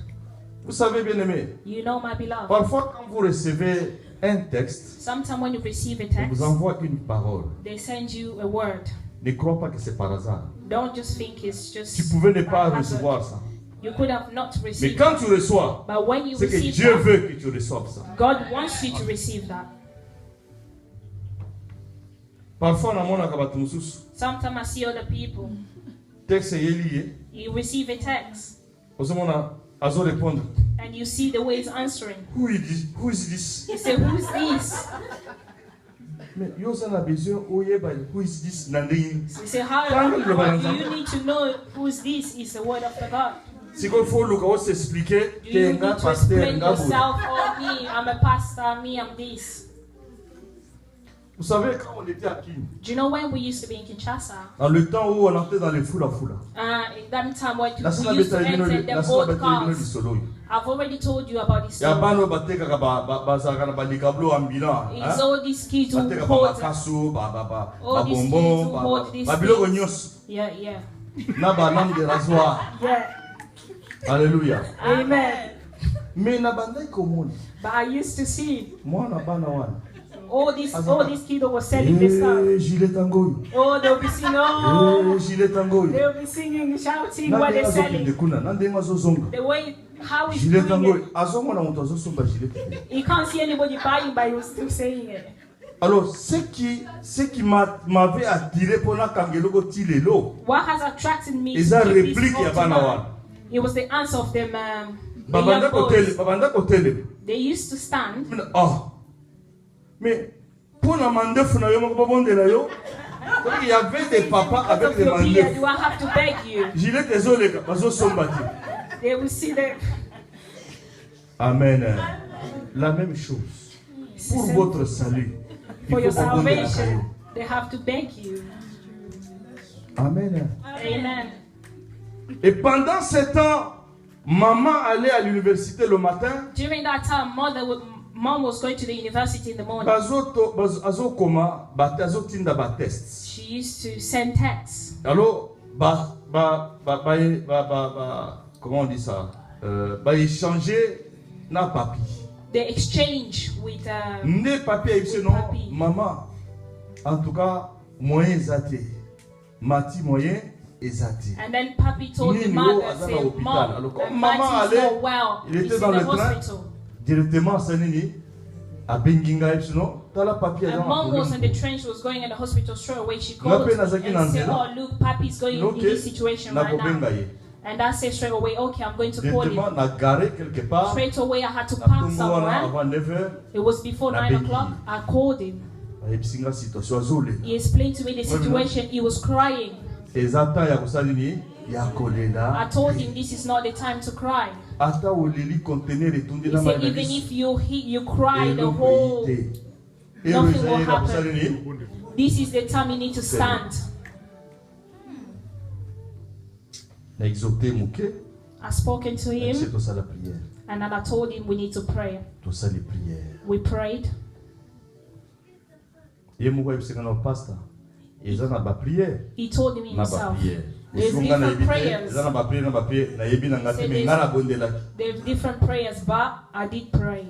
Vous savez, bien aimé, You know, my beloved. parfois quand vous recevez un texte, Sometimes when you receive a on text, vous envoie une parole. they send you a word. Ne crois pas que c'est par hasard. Don't just think it's just. Tu pouvais ne pas by hazard. recevoir ça. You could have not Mais received quand it. tu reçois, But when you c'est que receive Dieu that, veut que tu reçoives ça. God wants you to receive that. Parfois, on a mon akabatou mususu. Sometimes I see other people. Texte est lié. You receive a text Osomona azo répondre. and you see the way he's answering. Who is this? You say, who's this? Mais yo ça n'a besoin oyeba who is this nanding. You say, how do you need to know who's this? It's the word of the God. C'est qu'il faut le cas s'expliquer Do que you un need gars to pasteur explain un gars. yourself? Oh, me, I'm a pastor. Me, I'm this. Vous savez quand on était à Kin, Do you know when we used to be in Kinshasa? dans le temps où on entrait dans les foules à foule. In that time when La we used to enter la the old du cars. solo. I've already told you about this Ya story. bano bateka ka ba za kana ba likablo ambulant. It's all these kids who Bateka ba hold. makaso All these kids bonbon who hold these ba biloko things. nyos. Yeah, yeah. Na ba lame de rasoir. Yeah. Alléluia. Amen. Mais na bandai komoni. But I used to see Moi na bana wana. all these kids who were selling this stuff. Gilet tangoy. Oh, they'll be singing. Oh, Gilet tangoy. they'll be singing, shouting what they're selling. The way how he's Gilet doing tangoy. it. Azomona mutu azosomba gilet. You can't see anybody buying, but you're still saying it. Alors, ce qui m'avait attiré pendant Kangeloko Tilelo, What has attracted me ils to ont keep this répliqué whole à Banawan. tonight, it was the answer of them, the Babanda young boys. Kotele. They used to stand. Oh, mais pour la mandef, il y avait des papas Because avec of des your beard, mandefs. do I have to beg you? Gilet désolé, bazo sombati. They will see them. Amen. La même chose. Pour votre salut. For your Il faut abonder la salvation, caillou. they have to beg you. Amen. Amen. Et pendant ce temps, maman allait à l'université le matin. During that time, mom was going to the university in the morning. Azokoma, azotinda ba test. She used to send texts. Alors, comment on dit ça? Échanger na papi. They exchange with Ne papi a non, papi. maman. En tout cas, moyen zate. Mati moyen ezate. And then papi told the Nino mother, azana say, hôpital. Mom, Alors, comme Matt maman is allait, not well. il He's était in dans the le train. hospital. Directement, Sanini, à Benginga, non, t'as la papier. And mom was in the train, she was going in the hospital straight away. She called me and said, oh, look, papi's going in this situation right now. And I said straight away, okay, I'm going to call him. Straight away, I had to park somewhere. It was before 9 o'clock. I called him. He explained to me the situation. He was crying. I told him this is not the time to cry. He said, even if you cry the whole, nothing will happen. This is the time you need to stand. I spoken to him, and then I told him we need to pray. We prayed. He told me himself. There's different prayers. There's different prayers, but I did pray.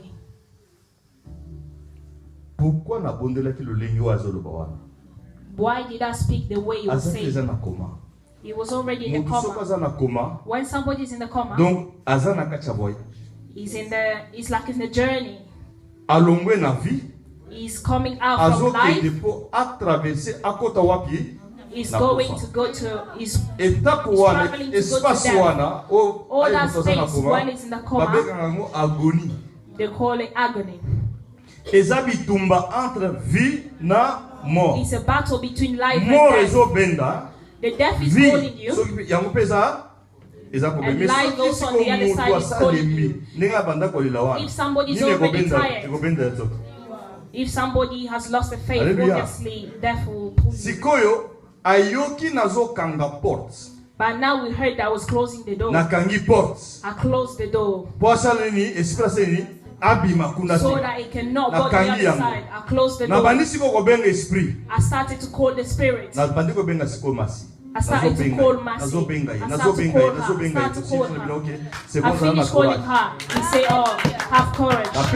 Why did I speak the way you were saying? He was already in the coma. When somebody is in the coma, he's like in the journey. He's coming out from life. is going to go to is traveling to go to death. All that space while it's in the coma, they call it agony. It's a battle between life and death. The death is calling you, and life also on the other side is calling you. If somebody is already tired, if somebody has lost the faith, obviously death will pull you. But now we heard that I was closing the door. I closed the door so that it cannot go to the other side. I closed the door. I started to call the spirit. I started to call Mercy. I started to call her. I finished calling her. He said, oh, have courage. I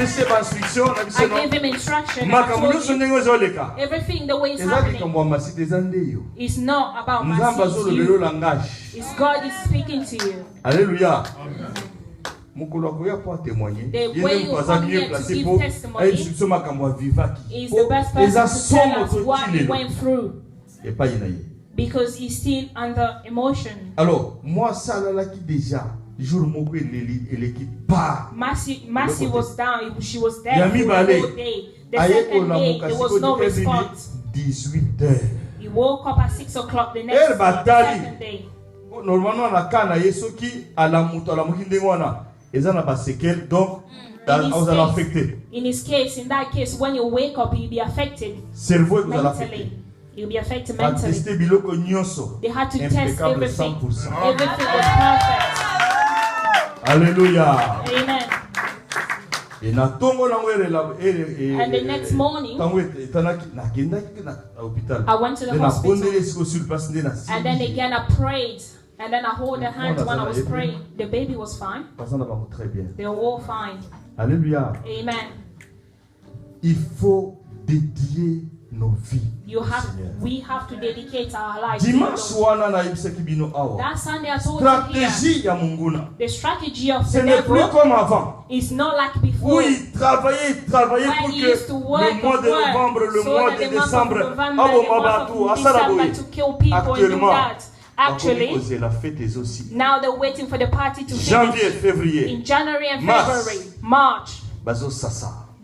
gave him instruction. And I told him, everything the way it's happening is not about Mercy. It's God is speaking to you. Hallelujah. The way you come here to give testimony is the best person to tell us what he went through. Because he's still under emotion. Alors, moi, ça là qui déjà, jour moko elle pas. Mercy was down. She was there for the whole day. The second day, there was no response. 18h. He woke up at 6 o'clock the next second day. Normalement, la kana yesoki ala muto ala mukinde wana. Ezana ba sequel donc vous allez affecter. In his case, in that case, when you wake up, you'll be affected mentally. You'll be affected mentally. They had to test everything. Everything was perfect. Hallelujah. Amen. And the next morning, I went to the hospital. And then again, I prayed. And then I hold her hand when I was praying. The baby was fine. They were all fine. Hallelujah. Amen. Il faut dédier nos vies. We have to dedicate our lives. That Sunday I told you here, the strategy of the devil is not like before. Oui, travailler pour que le mois de novembre, le mois de décembre, actually, now they're waiting for the party to finish. In January and February, March.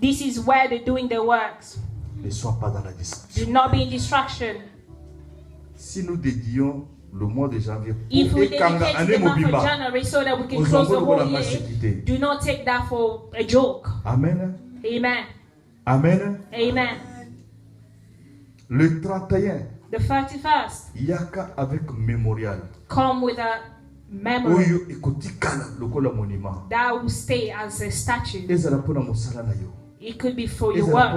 This is where they're doing their works. Ne sois pas dans la distraction. Do not be in distraction. Si nous dédions le mois de janvier if we dedicate the month of January so that we can close the whole year, do not take that for a joke. Amen. Amen. Amen. Amen. Le 31. The 31st. Yaka avec mémorial. Come with a memory. That will stay as a statue. It could be for your work.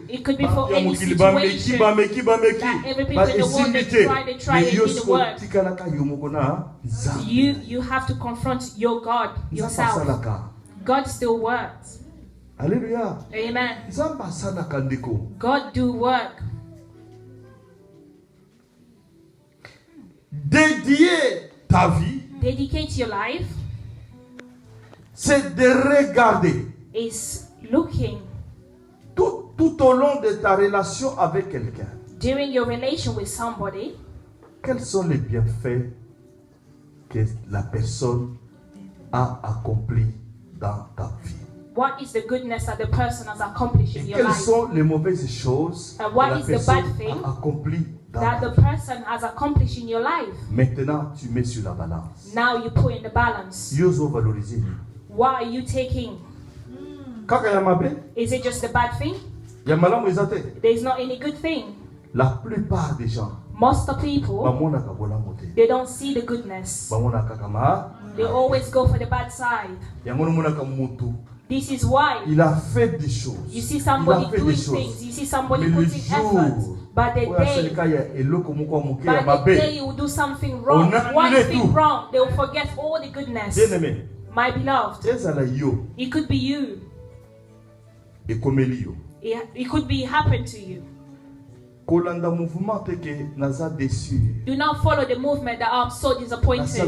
It could be for any situation that every people in the world they try to do the work. You have to confront your God yourself. God still works. Hallelujah. Amen. God do work. Dédier ta vie. Dedicate your life. C'est de regarder. Is looking tout au long de ta relation avec quelqu'un. During your relation with somebody, quels sont les bienfaits que la personne a accompli dans ta vie? What is the goodness that the person has accomplished in your life? Quelles sont les mauvaises choses and what is the bad thing a accompli that the person has accomplished in your life? Maintenant, tu mets sur la balance. Now you put in the balance. What are you taking? Is it just the bad thing? There is not any good thing. La plupart des gens, most of people, they don't see the goodness. They always go for the bad side. This is why il a fait des choses. You see somebody doing things. You see somebody putting effort. But the day you will do something wrong, one thing wrong, they will forget all the goodness. My beloved, it could be you. It could be happen to you. Do not follow the movement that I'm so disappointed.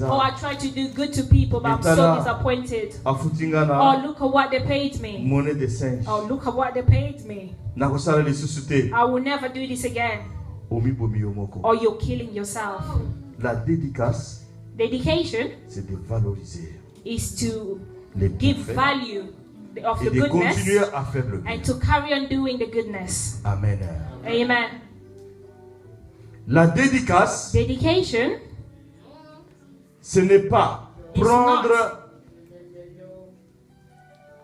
Oh, I try to do good to people, but I'm so disappointed. Oh, look at what they paid me. Oh, look at what they paid me. I will never do this again. Or you're killing yourself. La dédicace, dedication, c'est de valoriser, is to give value of the goodness and to carry on doing the goodness. Amen. Amen. La dédicace, dedication, ce n'est pas prendre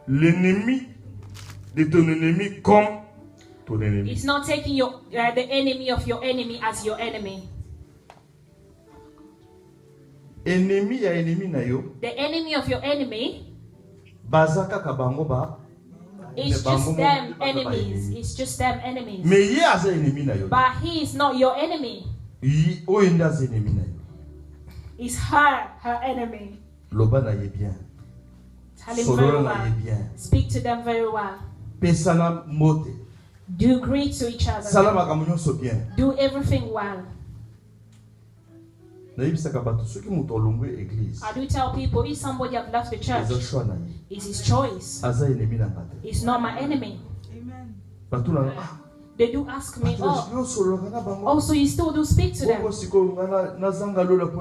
l'ennemi de ton ennemi comme ton ennemi. It's not taking your the enemy of your enemy as your enemy. Ennemi ya ennemi na yo. The enemy of your enemy. Bazaka kabango ba. It's just them enemies. It's just them enemies. Mais ye aza ennemi na yo. But he is not your enemy. Yi o enda za ennemi na yo. It's her enemy. Loba na ye bien. Tell him very well. Speak to them very well. Pesana mote. Do greet to each other. Salama kamunyo so bien. Do everything well. I do tell people, if somebody have left the church, it's his choice. It's not my enemy. Amen. They do ask me, oh, so you still do speak to them?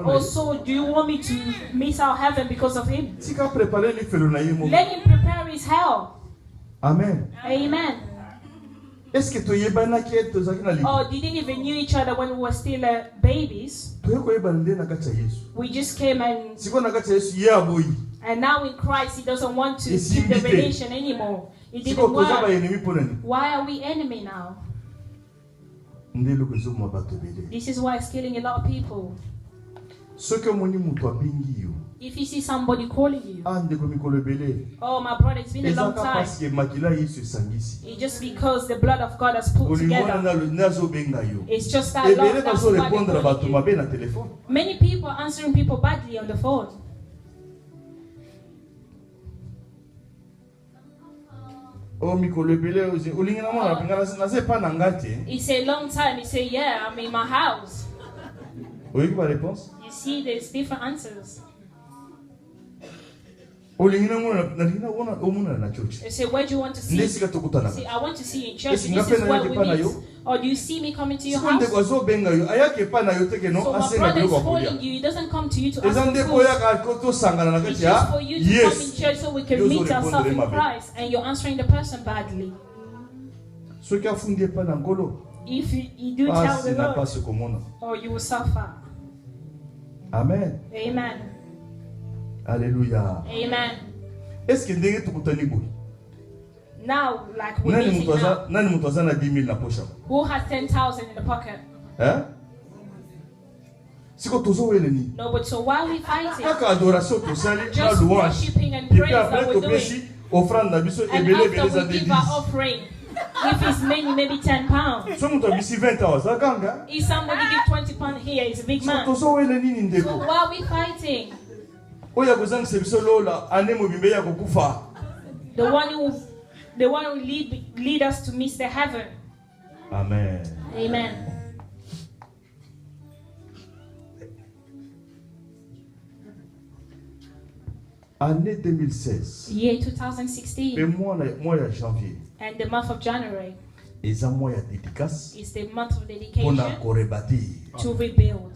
Also, do you want me to miss out heaven because of him? Let him prepare his hell. Amen. Amen. Oh, didn't even knew each other when we were still babies. We just came and now in Christ he doesn't want to keep the relation anymore. It didn't work. Why are we enemy now? This is why it's killing a lot of people. If you see somebody calling you, oh my brother, it's been a long time. It's just because the blood of God has put together. It's just that love that's why they're calling you. Many people are answering people badly on the phone. It's a long time. He say, yeah, I'm in my house. You see, there's different answers. I say, where do you want to see? See, I want to see you in church. This is where we meet. Or do you see me coming to your house? So my brother is calling you. He doesn't come to you to ask for food. It's just for you to come in church so we can meet ourselves in Christ. And you're answering the person badly. If you do tell the Lord, oh, you will suffer. Amen. Amen. Alléluia. Amen. Est-ce que ndenge tukutani boy? Now, like we're meeting now. Who has 10,000 in the pocket? Hein? No, but so while we fighting, just worshiping and praise that we're doing. And after we give our offering, if it's many, maybe 10 pounds. If somebody give 20 pounds here, it's a big man. So while we fighting, the one who lead us to miss the heaven. Amen. Amen. Année 2016. Year 2016. Et mois de janvier. And the month of January. Is the month of dedication to rebuild.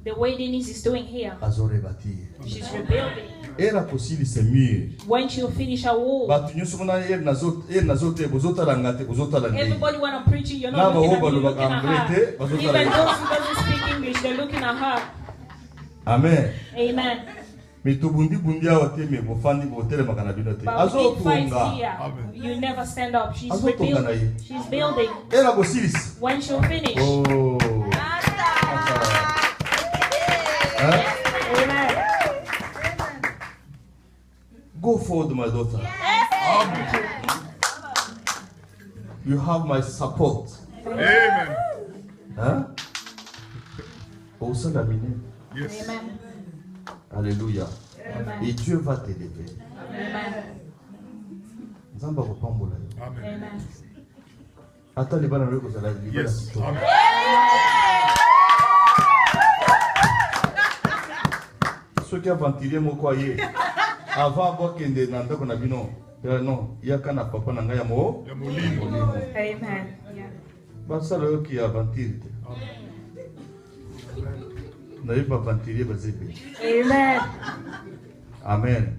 The way Denise is doing here, she's rebuilding. When she'll finish her wall, everybody when I'm preaching, you're not looking at me, you're looking at her. Even those who doesn't speak English, they're looking at her. Amen. Amen. But big fights here, you never stand up. She's rebuilding. She's building. When she'll finish. Oh. Amen. Go forward, my daughter. Yes. You have my support. Amen. Hein? Yes. Amen. Alléluia. Amen. Et Dieu va t'élever. Amen. Attends, les balles avec vous. Yes. Amen. Ceux qui ont ventilé mon croyez. Avant avoir qu'il y ait un qu'on a vu non. Non, il y a qu'un papa n'a rien mot. Amen. Bah ça le qui a ventilé. N'avez pas ventilé, vas-y. Amen. Amen.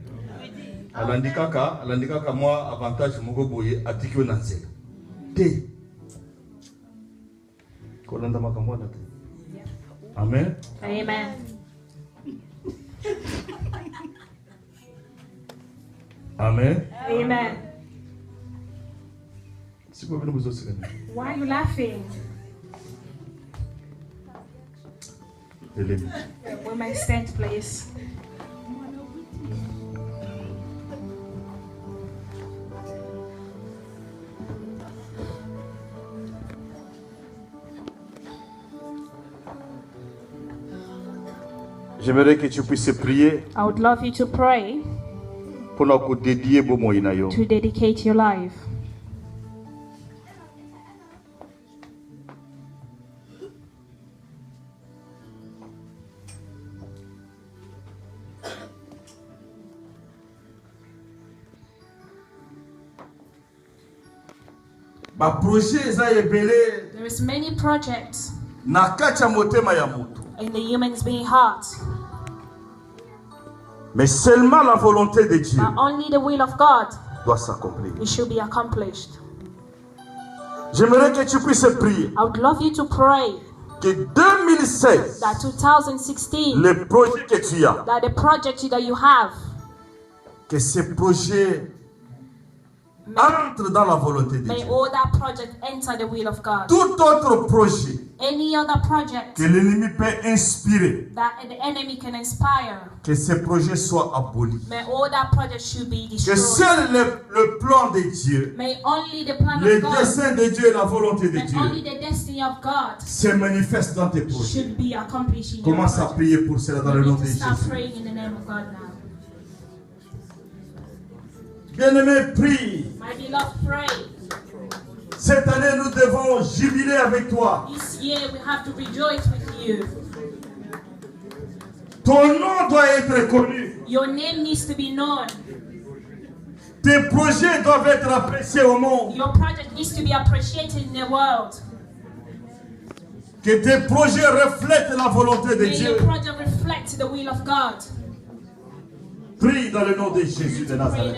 Alandikaka moi avantage moko boye atikio na nzela. Te. Kolanda makambo na te. Amen. Amen. Amen. Amen. Why are you laughing? We may stand, please. J'aimerais que tu puisses prier. I would love you to pray. To dedicate your life. There is many projects in the human's being heart. Mais seulement la volonté de Dieu but only the will of God doit s'accomplir. It should be accomplished. J'aimerais que tu puisses prier. I would love you to pray que 2016, that 2016, le projet que tu as, that the project that you have, que ces projets entre dans la volonté de Dieu. May all that project enter the will of God. Tout autre projet any other project que l'ennemi peut inspirer, that the enemy can inspire, que ces projets soient abolis. May all that project should be destroyed. Que seul le plan de Dieu, may only the plan le of God, dessein de Dieu et la volonté de Dieu only the destiny of God se manifeste dans tes projets. Should be accomplished in Commence à prier pour cela dans le nom de Jésus. Start praying in the name of God now. Bien-aimé, prie. My beloved, pray. Cette année, nous devons jubiler avec toi. This year, we have to rejoice with you. Ton nom doit être connu. Your name needs to be known. Tes projets doivent être appréciés au monde. Your project needs to be appreciated in the world. Que tes projets reflètent la volonté de Dieu. May your project reflect the will of God. Prie dans le nom de Jésus de Nazareth.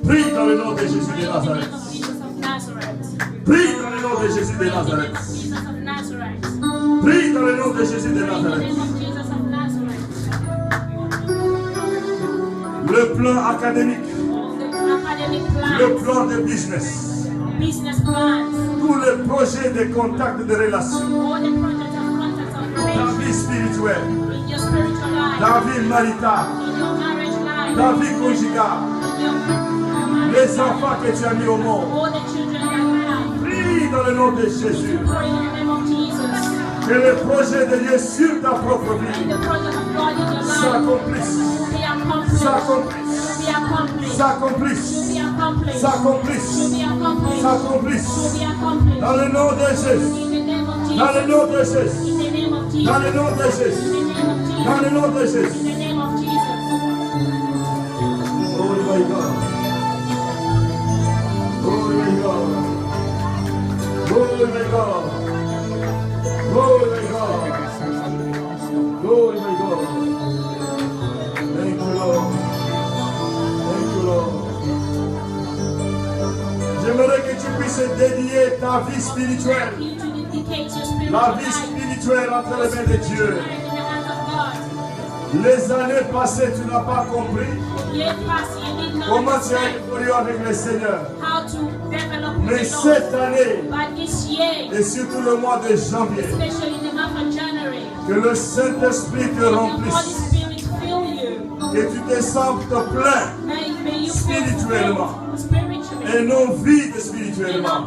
Prie dans le nom de Jésus de Nazareth. Prie dans le nom de Jésus de Nazareth. Prie dans le nom de Jésus de Nazareth. Le plan académique. Le plan de business. Tous les projets de contact de relation. La vie spirituelle. La vie maritale. La vie conjugale. Les enfants que tu as mis au monde. Prie dans le nom de Jésus. Que le projet de Dieu sur ta propre vie s'accomplisse. S'accomplisse. S'accomplisse. S'accomplisse. S'accomplisse. Dans le nom de Jésus. Dans le nom de Jésus. Dans le nom de Jésus. Dans le nom de Jésus. Oh my God. Oh my God. Oh my God. Oh my God. Oh my God. Thank you, Lord. Thank you, Lord. J'aimerais que tu puisses dédier ta vie spirituelle. La vie spirituelle entre les mains de Dieu. Les années passées, tu n'as pas compris comment tu as évolué avec le Seigneur. Mais cette année, et surtout le mois de janvier, que le Saint-Esprit te remplisse, que tu te sentes plein spirituellement et non vide spirituellement.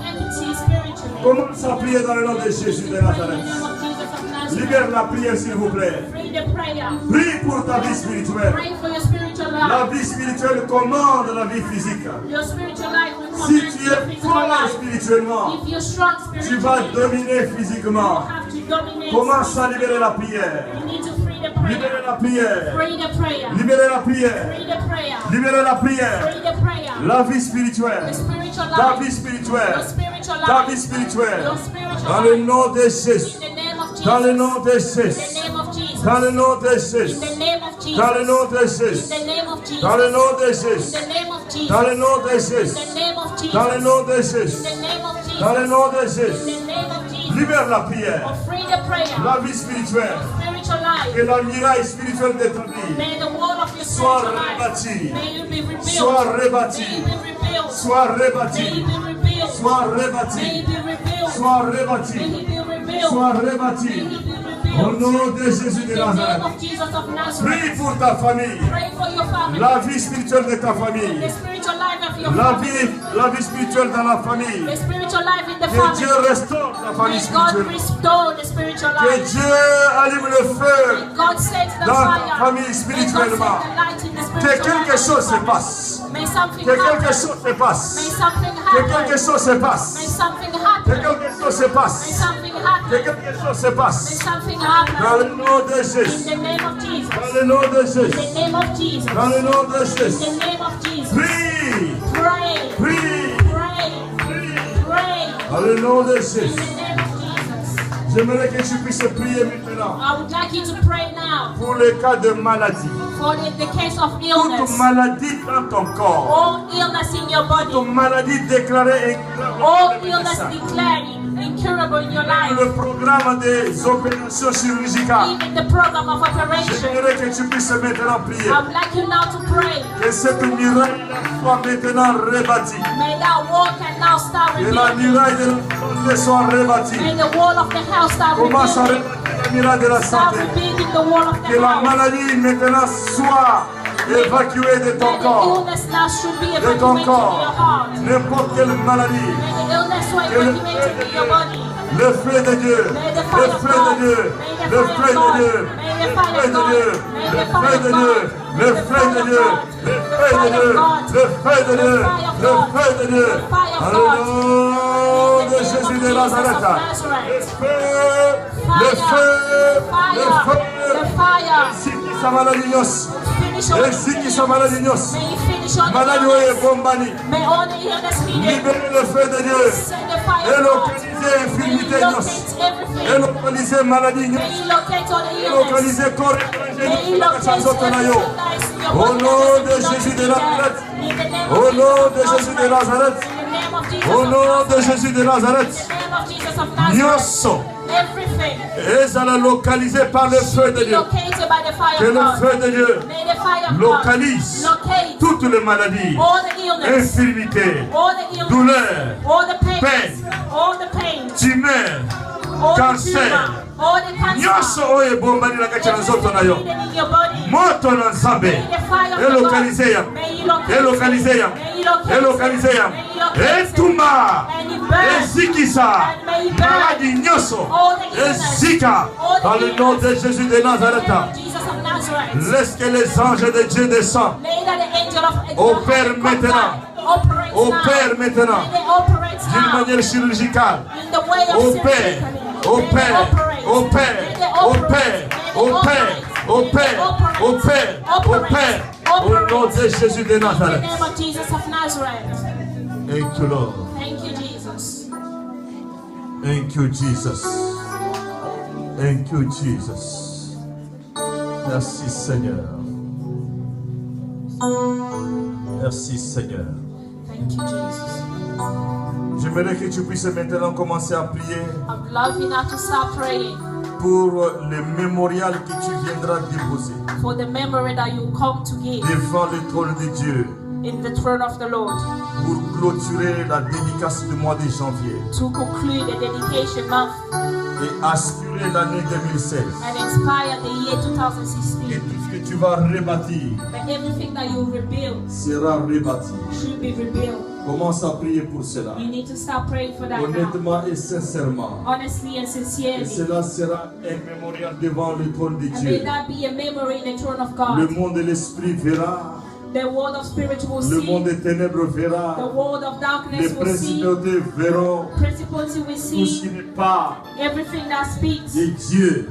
Commence à prier dans le nom de Jésus de Nazareth. Libère la prière, s'il vous plaît. Prie pour ta vie spirituelle. La vie spirituelle commande la vie physique. Si tu es fort spirituellement, tu vas dominer physiquement. Commence à libérer la prière. Libérer la prière. Libérer la prière. Libérer la prière. La vie spirituelle. Ta vie spirituelle. Ta vie spirituelle. Dans le nom de Jésus. Dans le nom de Jésus. Dans le nom de Jésus. Dans le nom de Jésus. Dans le nom de Jésus. Dans le nom de Jésus. Dans le nom de Jésus. Dans le nom de Jésus. Libère la prière. La vie spirituelle. Que la muraille spirituelle de ta vie soit rebâtie. Soit rebâtie. Soit rebâtie. Soit rebâtie. Soit rebâtie. Soit rebâtie. Au nom de Jésus de Nazareth. Prie pour ta famille. La vie spirituelle de ta famille. La vie spirituelle dans la famille. Que Dieu restaure la famille spirituelle. Que Dieu allume le feu dans ta famille spirituellement. Que quelque chose se passe. Que quelque chose se passe. Que quelque chose se passe. Que quelque chose se passe. Que quelque chose se passe. Dans le nom de Jésus. Dans le nom de Jésus. Dans le nom de Jésus. Prie. Prie. Dans le nom de Jésus. J'aimerais que tu puisses prier maintenant. Pour les cas de maladie. Toute maladie dans ton corps. Toute maladie déclarée incurable in your life. Le programme des opérations chirurgicales. J'aimerais que tu puisses maintenant prier. I would like you now to pray. Que cette muraille soit maintenant rebâtie. May that wall can now start rebuilding. Que la muraille de la santé soit rebâtie. May the wall of the house start Commence à rebâtir la muraille de la santé. Que la maladie maintenant soit évacuée de ton corps. De ton corps. N'importe quelle maladie. Le feu de Dieu, le feu de Dieu, le feu de Dieu, le feu de Dieu, le feu de Dieu, le feu de Dieu, le feu de Dieu, le feu de Dieu, le feu de Dieu, dans le nom de Jésus de Nazareth, le feu, ainsi qui sont maladies, ainsi qui sont maladies, maladie et bombani, libérez le feu de Dieu, et localiser infirmité, et localiser maladie, et localiser corps étranger, au nom de Jésus de Nazareth, au nom de Jésus de Nazareth, au nom de Jésus de Nazareth, Nyoso, et ça l'a localisé par le feu de Dieu. Que le feu de Dieu localise toutes les maladies, infirmités, douleurs, peine, tumeur, cancer. Nyoso oye bombani la kacha na zoto na yo. Moto na nzambe. Elokalize ya. Elokalize ya. Elokalize ya. Etumba. Ezikisa. Maladi nyoso. Ezika. Dans le nom de Jésus de Nazareth. Laisse que les anges de Dieu descendent. Opère maintenant. Opère maintenant. D'une manière chirurgicale. Opère. Opère, opère, opère, opère, opère, opère, opère, au nom de Jésus de Nazareth. Thank you, Lord. Thank you, Jesus. Thank you, Jesus. Thank you, Jesus. Merci, Seigneur. Merci, Seigneur. Thank you, Jesus. J'aimerais que tu puisses maintenant commencer à prier pour le mémorial que tu viendras déposer devant le trône de Dieu pour clôturer la dédicace du mois de janvier. et aspirer l'année 2016. And inspire the year 2016. Et tout ce que tu vas rebâtir That everything that you rebuild sera rebâti. should be rebuilt. Commence à prier pour cela. You need to start praying for that now. Honnêtement et sincèrement. Honestly and Et sincerely. cela sera un mémorial devant le trône de And may Dieu. that be a memory in the throne of Le God. monde de l'esprit verra. The world of spirit will Le monde see. des ténèbres verra. The world of Les darkness will see. principautés verront. Principality will Tout ce qui see. n'est pas Everything that speaks de Dieu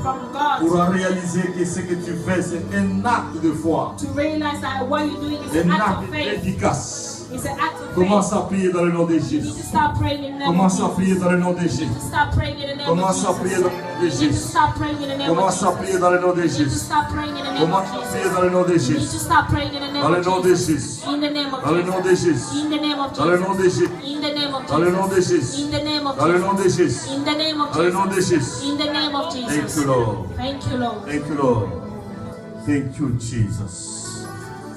from God. pourra réaliser que ce que tu fais, c'est un acte de foi. To realize that what you're doing is Un an act acte of faith. efficace. It's an act of Commence faith. à prier dans le nom de You need Jésus. to start praying in the name of Commence à Jesus. prier dans le nom de You need Jésus. to start praying in the name of Commence à prier Jesus. dans le nom de You need to Jésus. start praying in the name of Commence à prier Jesus. dans le nom de You need to Jésus. start praying in the name of Commence à prier Jesus. dans le nom de You need to Jésus. start praying in the name Dans le of nom de Jesus. Jésus. In the name of Dans le nom de Jesus. Jésus. In the name of Dans le nom de Jesus. Jésus. In the name of Dans le nom de Jesus. Jésus. In the name of Dans le nom de Jesus. Jésus. In the name of Dans le nom de Jesus. Jésus. In the name of Thank you, Jesus. Lord. Thank you, Lord. Thank you, Lord. Thank you, Jesus.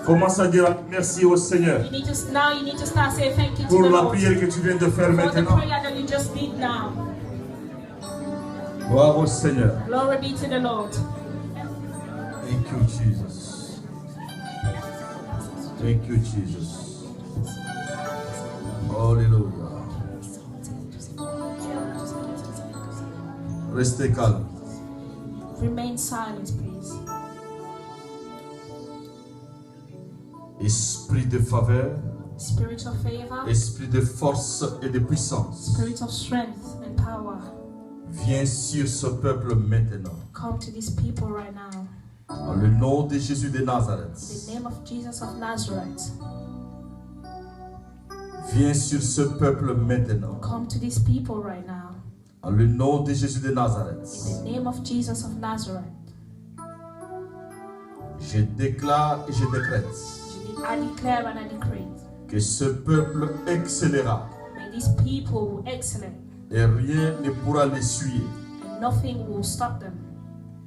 Commence à dire merci au Seigneur You need to now. You need to start saying thank you to pour the la Lord prière que tu viens de faire for the maintenant. prayer that you just did now. Gloire au Seigneur. Glory be to the Lord. Thank you, Jesus. Thank you, Jesus. Alléluia. Restez calme. Remain silent, please. Esprit de faveur, Spirit of favor, esprit de force et de puissance, spirit of strength and power, viens sur ce peuple maintenant. come to these people right now. Dans le nom de Jésus de Nazareth, In the name of Jesus of Nazareth, viens sur ce peuple maintenant. come to these people right now. Dans le nom de Jésus de Nazareth, In the name of Jesus of Nazareth, je déclare et je décrète I declare and I decree, que ce peuple excellera may these people will excel et rien ne pourra les suyer. and nothing will stop them.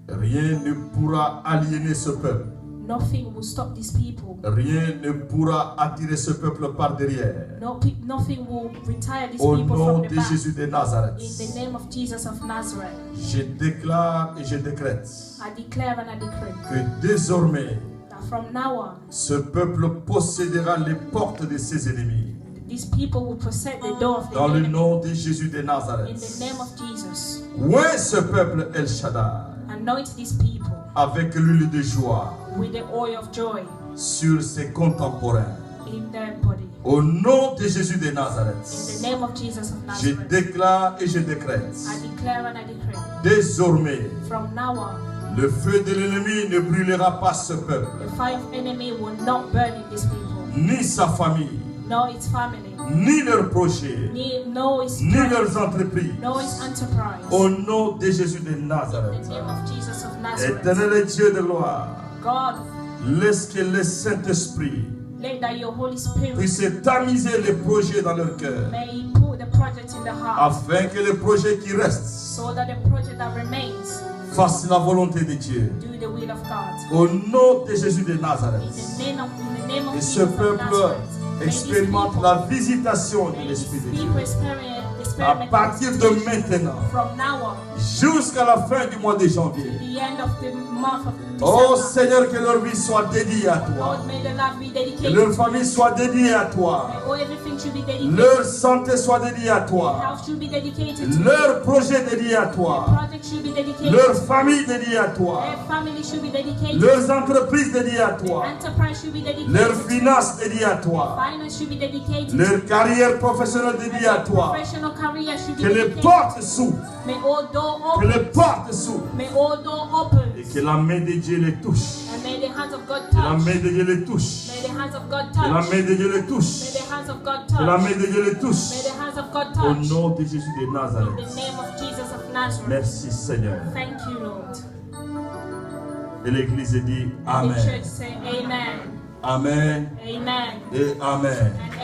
Rien ne pourra aliéner ce peuple. Nothing will stop these people. Rien ne pourra attirer ce peuple par derrière. Nothing will retire these Au people nom from the de back. Jésus de Nazareth, In the name of Jesus of Nazareth, je déclare et je décrète I declare and I decree que désormais, that from now on, ce peuple possédera les portes de ses ennemis. these people will possess the door of the Dans le enemy. nom de Jésus de In the Nazareth. name of Jesus, Ouais, ce peuple El Shaddai, anoint these people avec l'huile de joie with the oil of joy sur ses contemporains. in their body. Au nom de Jésus de In the Nazareth, name of Jesus of je Nazareth, déclare et je décrète. I declare and I decree, Désormais, from now on, le feu de l'ennemi ne brûlera pas ce peuple, the fire of enemy will not burn in these people, ni sa famille, nor its family, ni leurs projets, nor its ni strength, leurs entreprises. nor its enterprise. Au nom de Jésus de In Nazareth, the name of Jesus of Nazareth, Éternel Dieu de gloire, God, laisse que le Saint-Esprit let that your Holy Spirit puisse tamiser les projets dans leur cœur, may He put the project in the heart, afin que les projets qui restent so that the project that remains fassent la volonté de Dieu. do the will of God. Au nom de Jésus de In Nazareth, the name of et Jesus ce of peuple Nazareth, may these expérimente people- la visitation de may l'Esprit de these Dieu. people À experiment partir de maintenant, from now on, jusqu'à la fin du mois de janvier. the end of the month of Oh December. Seigneur, que leur vie soit dédiée à toi. Lord, may the life be Que dedicated leur to famille soit dédiée à toi. you. May everything should be dedicated. Leur santé soit dédiée à toi. Health should be dedicated to Leur projet dédié à you. toi. Project should be dedicated Leur to famille dédiée à you. toi. Their family should be dedicated Leurs entreprises dédiées à to toi. you. Enterprise should be dedicated Leurs to you. finances dédiées à toi. Finance should be dedicated to Leur carrière professionnelle you. dédiée à toi. Professional career should be Que les dedicated. portes s'ouvrent. May all doors Que open. les portes s'ouvrent. May all doors open. Et que la main de Dieu les touche. And may the hands of God Que la touch. main de Dieu les touche. May the hands of God Que la touch. main de Dieu les May touche. the hands of God Que la touch. main de Dieu les May touche. the hands of God Au touch. nom de Jésus de In the Nazareth. name of Jesus of Nazareth. Merci Seigneur. Thank you, Lord. Et l'Église dit The Amen. church say amen. Amen Amen. et Amen. And